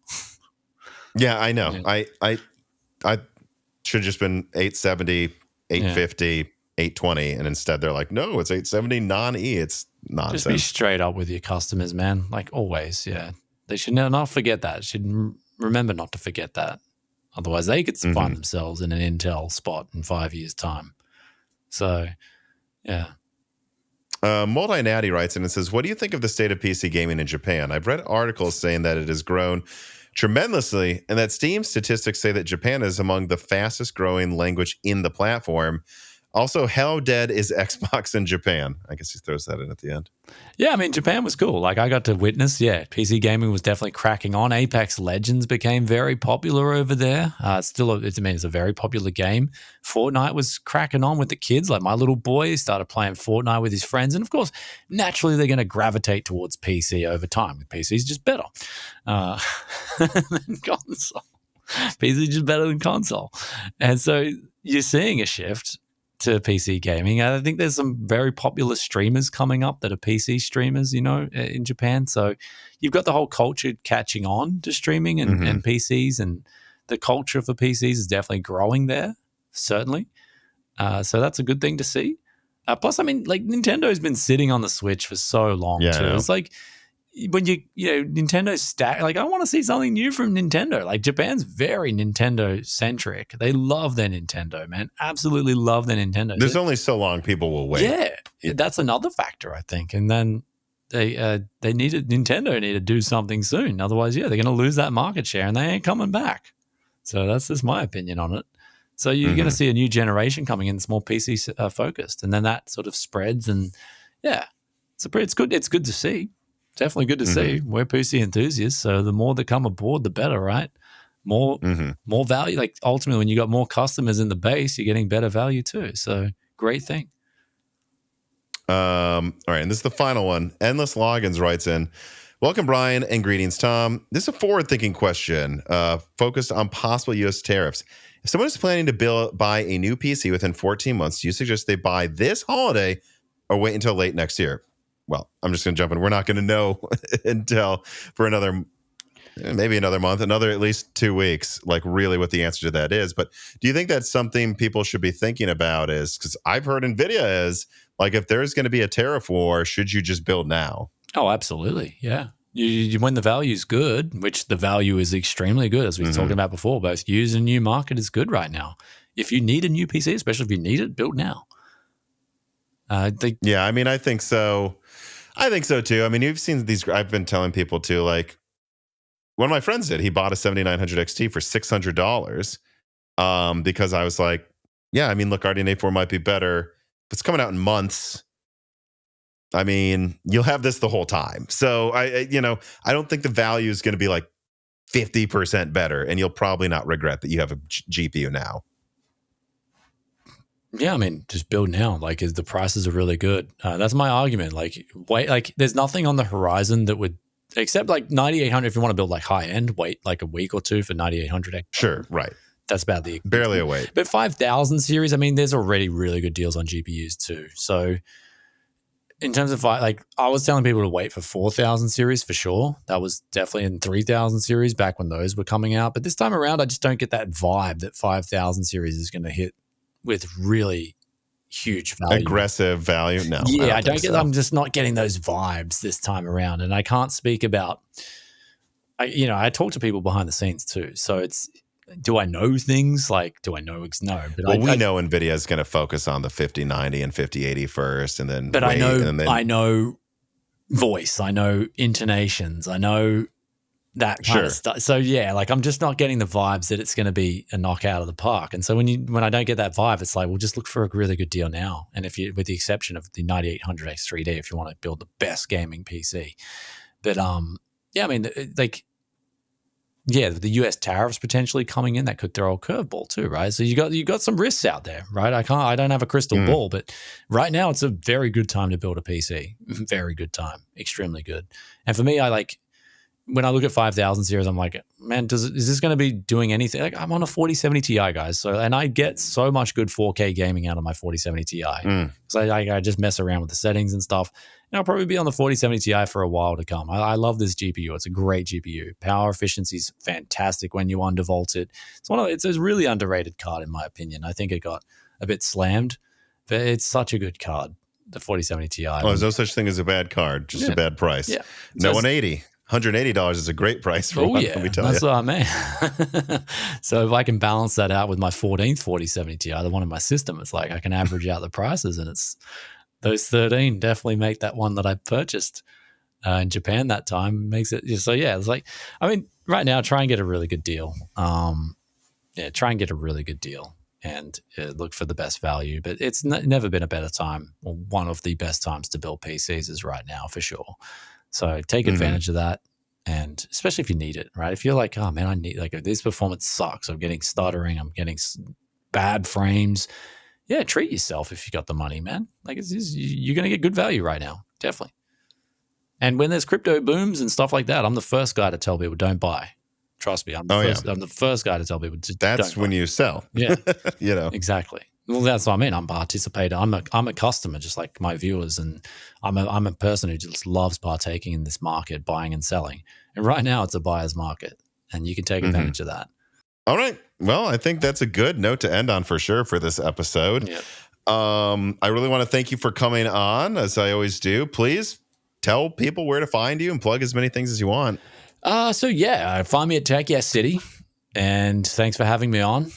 Yeah, I know. Yeah. I should have just been 870, 850. 820, and instead they're like, no, it's 870 non-E. It's nonsense. Just be straight up with your customers, man. Like always, yeah. They should not forget that. Should remember not to forget that. Otherwise, they could find themselves in an Intel spot in 5 years' time. So, yeah. Multi Natty writes in and says, what do you think of the state of PC gaming in Japan? I've read articles saying that it has grown tremendously, and that Steam statistics say that Japan is among the fastest growing language in the platform. Also, how dead is Xbox in Japan? I guess he throws that in at the end. Yeah, I mean, Japan was cool. Like, I got to witness, PC gaming was definitely cracking on. Apex Legends became very popular over there. It's a very popular game. Fortnite was cracking on with the kids. Like, my little boy started playing Fortnite with his friends. And, of course, naturally, they're going to gravitate towards PC over time. PC's just better than console. PC's just better than console. And so you're seeing a shift to PC gaming. I think there's some very popular streamers coming up that are PC streamers, in Japan. So you've got the whole culture catching on to streaming and PCs, and the culture for PCs is definitely growing there, certainly. So that's a good thing to see. Plus, I mean, like Nintendo's been sitting on the Switch for so long too. It's like when Nintendo's stack, like I want to see something new from Nintendo. Like Japan's very Nintendo centric. They love their Nintendo, man. Absolutely love their Nintendo. There's only so long people will wait. Yeah, that's another factor, I think. And then Nintendo need to do something soon. Otherwise, they're going to lose that market share and they ain't coming back. So that's just my opinion on it. So you're going to see a new generation coming in that's more PC focused, and then that sort of spreads. And it's good. It's good to see. Definitely good to see. We're PC enthusiasts, so the more that come aboard, the better, right? More value. Like ultimately, when you got more customers in the base, you're getting better value too. So great thing. All right, and this is the final one. Endless Logins writes in, welcome, Bryan, and greetings, Tom. This is a forward-thinking question focused on possible U.S. tariffs. If someone is planning to buy a new PC within 14 months, do you suggest they buy this holiday or wait until late next year? Well, I'm just going to jump in. We're not going to know until for maybe another month, at least 2 weeks, like really what the answer to that is. But do you think that's something people should be thinking about is, because I've heard NVIDIA is like, if there's going to be a tariff war, should you just build now? Oh, absolutely. Yeah. When the value is good, which the value is extremely good, as we were talking about before, both used and new market is good right now. If you need a new PC, especially if you need it, build now. I think so. I think so too. I mean, you've seen these. I've been telling people too. Like, one of my friends did. He bought a 7900 XT for $600 because I was like, yeah, I mean, look, RDNA 4 might be better. If it's coming out in months, I mean, you'll have this the whole time. So I don't think the value is going to be like 50% better, and you'll probably not regret that you have a GPU now. Yeah, I mean, just build now. Like, the prices are really good. That's my argument. Like, wait, like, there's nothing on the horizon that would, except like 9800. If you want to build like high end, wait like a week or two for 9800. Sure, right. That's about barely a wait. But 5000 series, I mean, there's already really good deals on GPUs too. So, in terms of like, I was telling people to wait for 4000 series for sure. That was definitely in 3000 series back when those were coming out. But this time around, I just don't get that vibe that 5000 series is going to hit with really huge value. Aggressive value? No. Yeah, I don't get. I'm just not getting those vibes this time around. And I can't speak about, I talk to people behind the scenes too. So do I know things? Like, do I know? No. But well, we know NVIDIA is going to focus on the 5090 and 5080 first, and then I know voice, I know intonations, I know that kind of stuff. So yeah, like I'm just not getting the vibes that it's going to be a knockout of the park. And so when I don't get that vibe, it's like, well, just look for a really good deal now. And if you, with the exception of the 9800X3D, if you want to build the best gaming PC, but yeah, I mean, like, yeah, the US tariffs potentially coming in, that could throw a curveball too, right? So you got some risks out there, right? I don't have a crystal ball, but right now it's a very good time to build a PC. Very good time, extremely good. And for me, when I look at 5000 series, I'm like, man, is this going to be doing anything? Like, I'm on a 4070 Ti, guys. So, and I get so much good 4K gaming out of my 4070 Ti. Because I just mess around with the settings and stuff. And I'll probably be on the 4070 Ti for a while to come. I love this GPU. It's a great GPU. Power efficiency is fantastic when you undervolt it. It's a really underrated card, in my opinion. I think it got a bit slammed, but it's such a good card, the 4070 Ti. Oh, there's no such thing as a bad card, just a bad price. Yeah. No, $180 is a great price for one, let me tell you. That's what I mean. So if I can balance that out with my 14th 4070 Ti, the one in my system, it's like I can average out the prices, and it's those 13 definitely make that one that I purchased in Japan that time makes it. So yeah, it's like, I mean, right now, try and get a really good deal. Try and get a really good deal and look for the best value. But it's never been a better time, or one of the best times to build PCs is right now for sure. So take advantage of that, and especially if you need it, right? If you're like, oh man, I need, like, this performance sucks. I'm getting stuttering. I'm getting bad frames. Yeah, treat yourself if you got the money, man. Like, you're going to get good value right now, definitely. And when there's crypto booms and stuff like that, I'm the first guy to tell people don't buy. Trust me, I'm the first guy to tell people to. That's when you sell. Yeah, you know, exactly. Well, that's what I mean. I'm participating. I'm a customer, just like my viewers, and I'm a person who just loves partaking in this market, buying and selling. And right now, it's a buyer's market, and you can take advantage of that. All right. Well, I think that's a good note to end on for sure for this episode. Yeah. I really want to thank you for coming on, as I always do. Please tell people where to find you and plug as many things as you want. So yeah, find me at Tech Yes City, and thanks for having me on.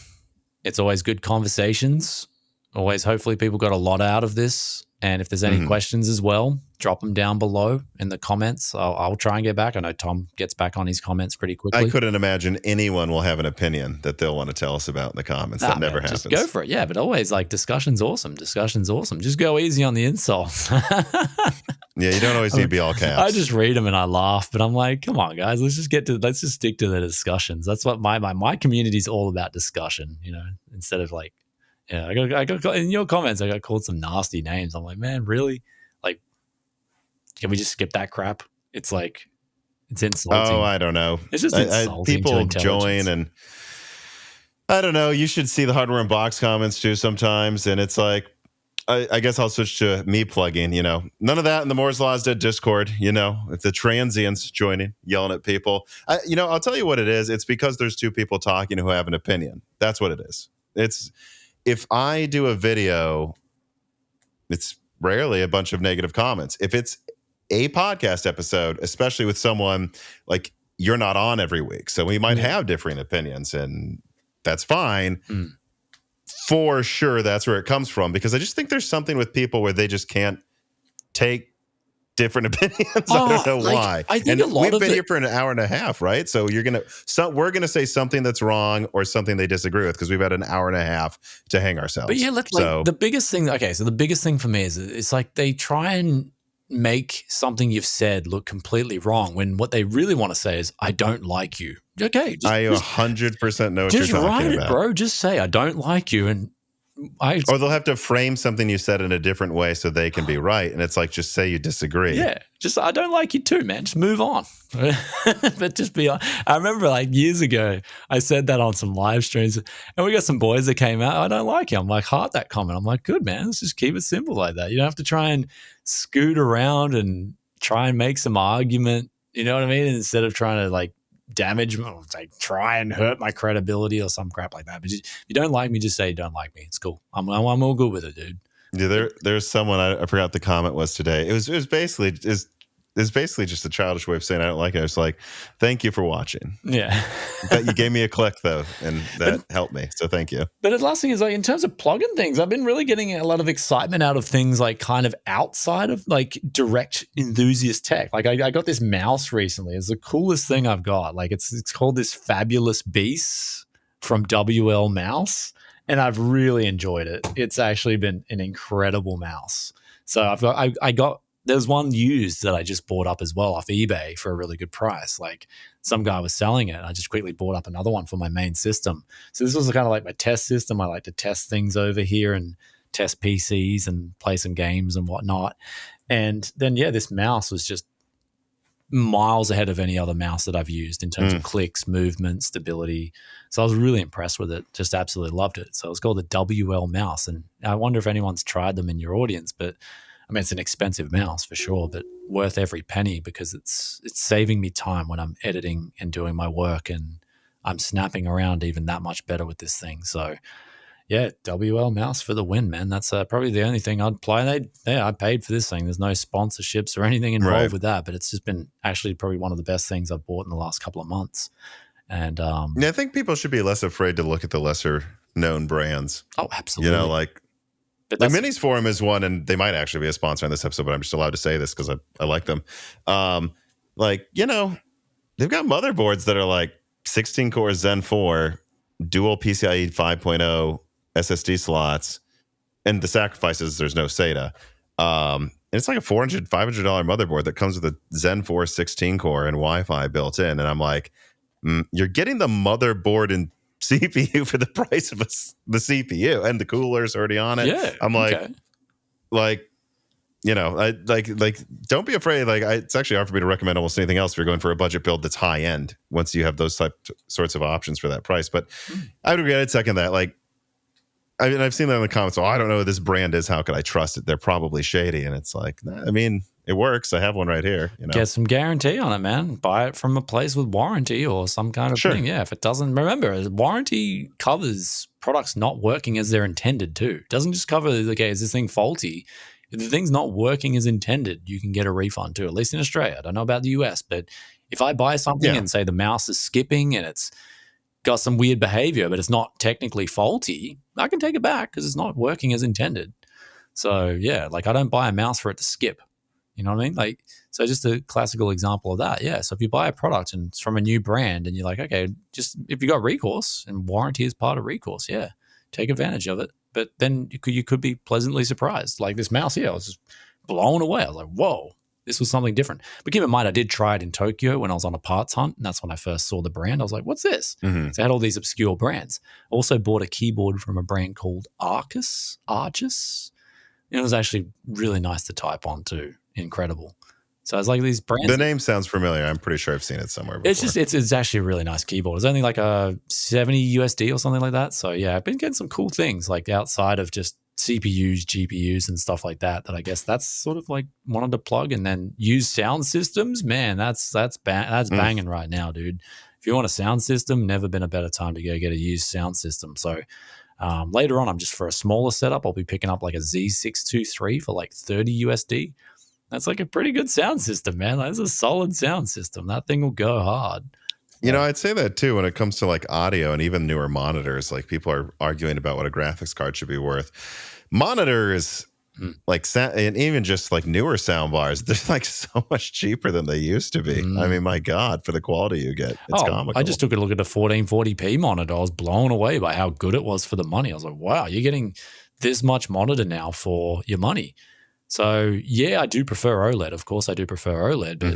It's always good conversations. Always, hopefully, people got a lot out of this. And if there's any questions as well, drop them down below in the comments. I'll try and get back. I know Tom gets back on his comments pretty quickly. I couldn't imagine anyone will have an opinion that they'll want to tell us about in the comments. That never happens. Just go for it. Yeah, but always, like, discussion's awesome. Discussion's awesome. Just go easy on the insults. Yeah, you don't always need to be all caps. I just read them and I laugh, but I'm like, come on, guys, let's just stick to the discussions. That's what my community is all about, discussion. You know, instead of like, yeah, I got in your comments, I got called some nasty names. I'm like, man, really? Like, can we just skip that crap? It's like, it's insulting. Oh, I don't know. It's just insulting. People join, and I don't know. You should see the Hardware and Box comments too sometimes, and it's like, I guess I'll switch to me plugging, you know, none of that in the Moore's Law's Dead Discord, you know, if the transients joining, yelling at people, I'll tell you what it is. It's because there's two people talking who have an opinion. That's what it is. If I do a video, it's rarely a bunch of negative comments. If it's a podcast episode, especially with someone like, you're not on every week, so we might have differing opinions, and that's fine. For sure, that's where it comes from, because I just think there's something with people where they just can't take different opinions. I don't know why. I think we've been here for an hour and a half, right? So we're gonna say something that's wrong or something they disagree with, because we've had an hour and a half to hang ourselves. But yeah, the biggest thing. Okay, so the biggest thing for me is it's like they try and make something you've said look completely wrong when what they really want to say is, I don't like you. Okay. I 100% know what you're talking about. Just write it, bro. Just say, I don't like you. And or they'll have to frame something you said in a different way so they can be right. And it's like, just say you disagree. Yeah. Just, I don't like you too, man. Just move on. But just be honest. I remember like years ago, I said that on some live streams, and we got some boys that came out, I don't like you. I'm like, heart that comment. I'm like, good, man. Let's just keep it simple like that. You don't have to try and scoot around and try and make some argument. You know what I mean? Instead of trying to like damage, like try and hurt my credibility or some crap like that. But if you don't like me, just say you don't like me. It's cool. I'm all good with it, dude. Yeah, there's someone, I forgot the comment was today. It was basically just is basically just a childish way of saying I don't like it. It's like, thank you for watching. Yeah. That you gave me a click though, and that helped me. So thank you. But the last thing is, like, in terms of plug-in things, I've been really getting a lot of excitement out of things like kind of outside of like direct enthusiast tech. Like I got this mouse recently. It's the coolest thing I've got. Like it's called this Fabulous Beast from WL Mouse, and I've really enjoyed it. It's actually been an incredible mouse. So I got there's one used that I just bought up as well off eBay for a really good price. Like some guy was selling it. I just quickly bought up another one for my main system. So this was kind of like my test system. I like to test things over here and test PCs and play some games and whatnot. And then, yeah, this mouse was just miles ahead of any other mouse that I've used in terms of clicks, movement, stability. So I was really impressed with it. Just absolutely loved it. So it's called the WL mouse. And I wonder if anyone's tried them in your audience, but I mean, it's an expensive mouse for sure, but worth every penny because it's saving me time when I'm editing and doing my work, and I'm snapping around even that much better with this thing. So, yeah, WL mouse for the win, man. That's probably the only thing I'd play. I paid for this thing. There's no sponsorships or anything involved with that, but it's just been actually probably one of the best things I've bought in the last couple of months. And yeah, I think people should be less afraid to look at the lesser known brands. Oh, absolutely. You know, like the Minis Forum is one, and they might actually be a sponsor on this episode, but I'm just allowed to say this because I like them. Like, you know, they've got motherboards that are like 16 core Zen 4, dual PCIe 5.0 SSD slots, and the sacrifices, there's no SATA. And it's like a $400, $500 motherboard that comes with a Zen 4 16 core and Wi-Fi built in. And I'm like, you're getting the motherboard and CPU for the price of the CPU, and the cooler's already on it. Yeah, I'm like, you know, like don't be afraid. Like it's actually hard for me to recommend almost anything else if you're going for a budget build that's high end. Once you have those sorts of options for that price, but I would agree. I'd second that. Like, I mean, I've seen that in the comments. Oh, I don't know what this brand is. How could I trust it? They're probably shady, and it's like, I mean, it works. I have one right here. You know, get some guarantee on it, man. Buy it from a place with warranty or some kind of thing. Yeah, if it doesn't, remember, warranty covers products not working as they're intended to. It doesn't just cover, okay, is this thing faulty? If the thing's not working as intended, you can get a refund too, at least in Australia. I don't know about the US, but if I buy something and say the mouse is skipping and it's got some weird behavior, but it's not technically faulty, I can take it back because it's not working as intended. So, yeah, like I don't buy a mouse for it to skip. You know what I mean? Like, so just a classical example of that. Yeah. So if you buy a product and it's from a new brand and you're like, okay, just if you got recourse and warranty is part of recourse, yeah, take advantage of it. But then you could be pleasantly surprised. Like this mouse here, I was just blown away. I was like, whoa, this was something different. But keep in mind, I did try it in Tokyo when I was on a parts hunt, and that's when I first saw the brand. I was like, what's this? So I had all these obscure brands. I also bought a keyboard from a brand called Arcus. And it was actually really nice to type on too. Incredible. So it's like these brands. The name sounds familiar. I'm pretty sure I've seen it somewhere before. It's actually a really nice keyboard. It's only like a 70 USD or something like that. So yeah, I've been getting some cool things like outside of just CPUs, GPUs and stuff like that I guess that's sort of like wanted to plug. And then use sound systems. Man, that's banging right now, dude. If you want a sound system, never been a better time to go get a used sound system. So later on, I'm just for a smaller setup, I'll be picking up like a Z623 for like 30 USD. That's like a pretty good sound system, man. That's a solid sound system. That thing will go hard. You know, I'd say that too when it comes to like audio and even newer monitors. Like people are arguing about what a graphics card should be worth. Monitors, like and even just like newer sound bars, they're like so much cheaper than they used to be. I mean, my God, for the quality you get, it's comical. I just took a look at a 1440p monitor. I was blown away by how good it was for the money. I was like, wow, you're getting this much monitor now for your money. So, yeah, I do prefer OLED. Of course, I do prefer OLED, but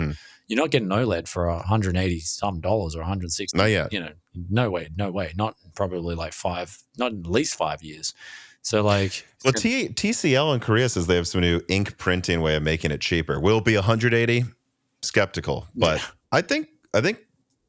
you're not getting OLED for $180 or $160. Not yet. You know, no way. Not probably like not at least 5 years. So, like, well, TCL in Korea says they have some new ink printing way of making it cheaper. Will it be 180? Skeptical, but I think it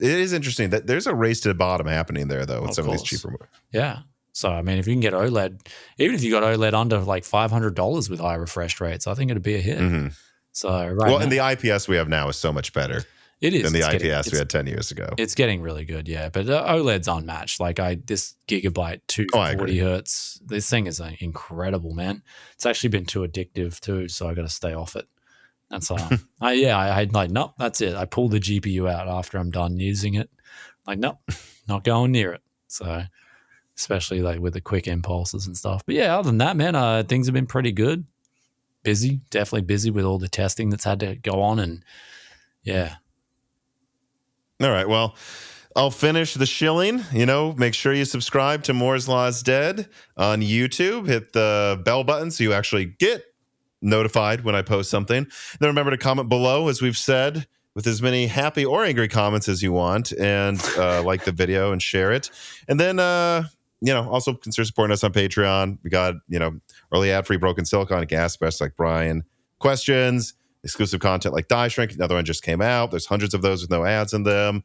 is interesting that there's a race to the bottom happening there, though, with some of these cheaper. Yeah. So, I mean, if you can get OLED, even if you got OLED under like $500 with high refresh rates, I think it'd be a hit. So, and the IPS we have now is so much better. It is. Than the IPS we had 10 years ago. It's getting really good, yeah. But OLED's unmatched. Like this Gigabyte 240 hertz, this thing is incredible, man. It's actually been too addictive too, so I got to stay off it. That's I had like, nope, that's it. I pull the GPU out after I'm done using it. Like, nope, not going near it. So, especially like with the quick impulses and stuff. But yeah, other than that, man, things have been pretty good. Busy, definitely busy with all the testing that's had to go on. And yeah. All right. Well, I'll finish the shilling. Make sure you subscribe to Moore's Law is Dead on YouTube. Hit the bell button so you actually get notified when I post something. Then remember to comment below, as we've said, with as many happy or angry comments as you want, and like the video and share it. And then, also consider supporting us on Patreon. We got, early ad-free Broken Silicon, gas best like Bryan, questions, exclusive content like Die Shrink. Another one just came out. There's hundreds of those with no ads in them.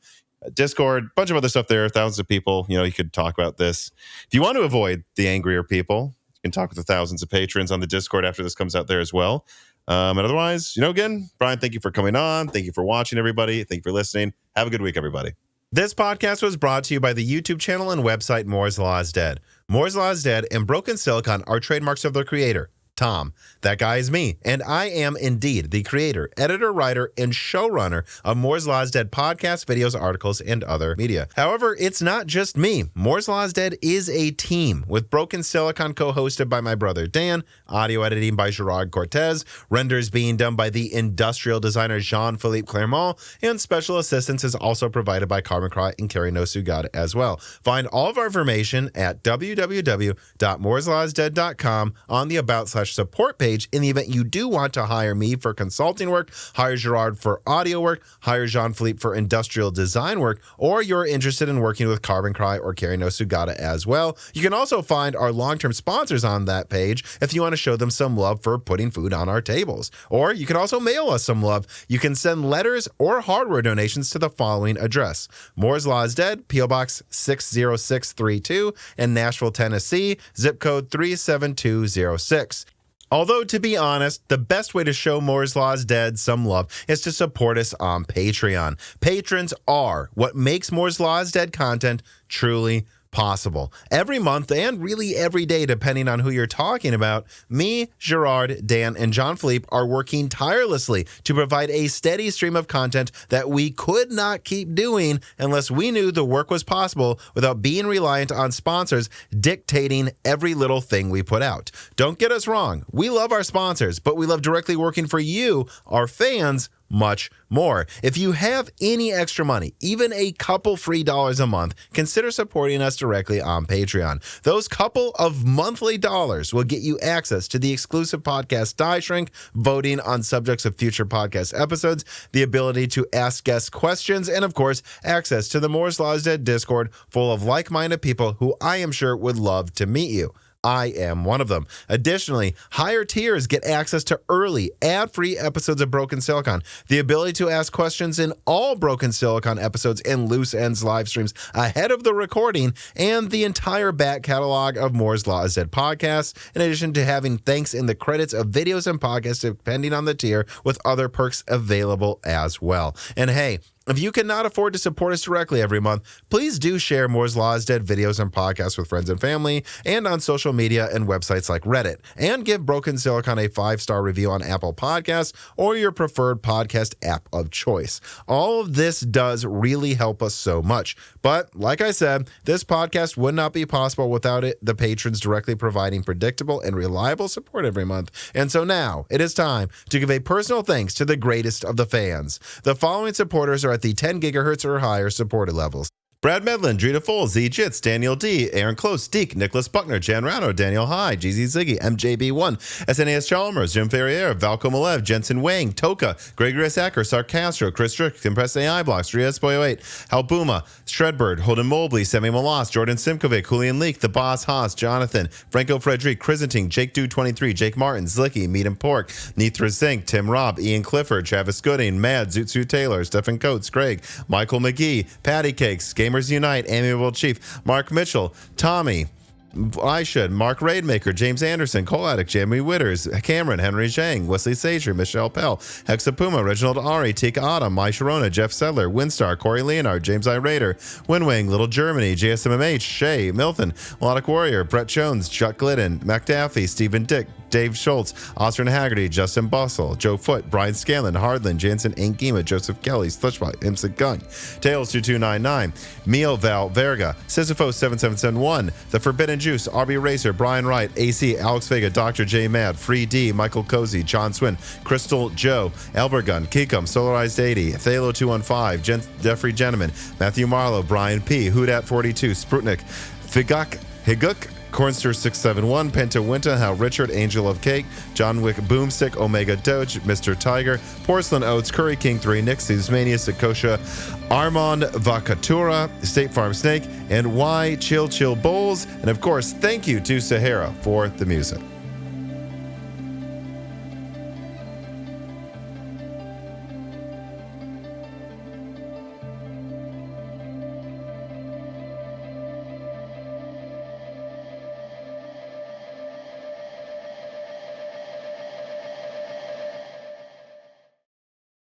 Discord, bunch of other stuff there. Thousands of people. You could talk about this. If you want to avoid the angrier people, you can talk with the thousands of patrons on the Discord after this comes out there as well. And otherwise, again, Bryan, thank you for coming on. Thank you for watching, everybody. Thank you for listening. Have a good week, everybody. This podcast was brought to you by the YouTube channel and website Moore's Law is Dead. Moore's Law is Dead and Broken Silicon are trademarks of their creator, Tom. That guy is me, and I am indeed the creator, editor, writer, and showrunner of Moore's Law is Dead podcasts, videos, articles, and other media. However, it's not just me. Moore's Law is Dead is a team, with Broken Silicon co-hosted by my brother Dan, audio editing by Gerard Cortez, renders being done by the industrial designer Jean-Philippe Clermont, and special assistance is also provided by Carmen Cry and Carrie Nosugada as well. Find all of our information at www.mooreslawsdead.com on the About/Support page. In the event you do want to hire me for consulting work, hire Gerard for audio work, hire Jean-Philippe for industrial design work, or you're interested in working with Carbon Cry or Carrie Nosugada as well. You can also find our long-term sponsors on that page if you want to show them some love for putting food on our tables. Or you can also mail us some love. You can send letters or hardware donations to the following address: Moore's Law is Dead, P.O. Box 60632 in Nashville, Tennessee, zip code 37206. Although, to be honest, the best way to show Moore's Law is Dead some love is to support us on Patreon. Patrons are what makes Moore's Law is Dead content truly possible. Every month, and really every day, depending on who you're talking about, me, Gerard, Dan, and Jean-Philippe are working tirelessly to provide a steady stream of content that we could not keep doing unless we knew the work was possible without being reliant on sponsors dictating every little thing we put out. Don't get us wrong. We love our sponsors, but we love directly working for you, our fans, much more. If you have any extra money, even a couple free dollars a month, consider supporting us directly on Patreon. Those couple of monthly dollars will get you access to the exclusive podcast Die Shrink, voting on subjects of future podcast episodes, the ability to ask guest questions, and of course, access to the Moore's Law is Dead Discord full of like-minded people who I am sure would love to meet you. I am one of them. Additionally, higher tiers get access to early, ad-free episodes of Broken Silicon, the ability to ask questions in all Broken Silicon episodes and Loose Ends live streams ahead of the recording, and the entire back catalog of Moore's Law is Dead podcasts, in addition to having thanks in the credits of videos and podcasts depending on the tier, with other perks available as well. And hey, if you cannot afford to support us directly every month, please do share Moore's Law is Dead videos and podcasts with friends and family, and on social media and websites like Reddit. And give Broken Silicon a 5-star review on Apple Podcasts or your preferred podcast app of choice. All of this does really help us so much. But like I said, this podcast would not be possible without the patrons directly providing predictable and reliable support every month. And so now it is time to give a personal thanks to the greatest of the fans. The following supporters are at the 10 gigahertz or higher supported levels: Brad Medlin, Drita Foles, Z Jits, Daniel D, Aaron Close, Deke, Nicholas Buckner, Jan Rano, Daniel High, GZ Ziggy, MJB1, SNAS Chalmers, Jim Ferrier, Valco Malev, Jensen Wang, Toka, Gregory Sacker, Sark Castro, Chris Strick, Compressed AI Blocks, Ria Spoyo 8, Halbuma, Shredbird, Holden Mobley, Sammy Malas, Jordan Simkovic, Julian Leak, The Boss Haas, Jonathan, Franco Frederic, Krisenting, Jake Dude 23, Jake Martin, Zlicky, Meat and Pork, Nithra Zink, Tim Robb, Ian Clifford, Travis Gooding, Mad, Zootsu Taylor, Stephen Coates, Greg, Michael McGee, Patty Cakes, Gamers Unite, Amiable Chief, Mark Mitchell, Tommy, Mark Raidmaker, James Anderson, Cole Addict, Jamie Witters, Cameron, Henry Zhang, Wesley Sager, Michelle Pell, Hexapuma, Reginald Ari, Tika Autumn, Mai Sharona, Jeff Sedler, Winstar, Corey Leonard, James I. Raider, Winwing, Little Germany, JSMMH, Shay, Milton, Melodic Warrior, Brett Jones, Chuck Glidden, McDaffie, Stephen Dick, Dave Schultz, Austin Haggerty, Justin Bussell, Joe Foote, Brian Scanlon, Hardland, Jansen Angima, Joseph Kelly, Slushbot, Imsa Gun, Tails2299, Mio Val Verga, Sisyphos7771, The Forbidden Juice, RB Racer, Brian Wright, AC, Alex Vega, Dr. J Mad, Free D, Michael Cozy, John Swin, Crystal Joe, Elbergun, Kikum, Solarized 80, Thalo215, Jeffrey Gentleman, Matthew Marlowe, Brian P, Hoodat42, Sprutnik, Figuk, Higuk, Cornster671, Penta Winta, Hal Richard, Angel of Cake, John Wick Boomstick, Omega Doge, Mr. Tiger, Porcelain Oats, Curry King 3, Nixie's Mania, Sakosha, Armand Vakatura, State Farm Snake, and Y Chill Chill Bowls. And of course, thank you to Sahara for the music.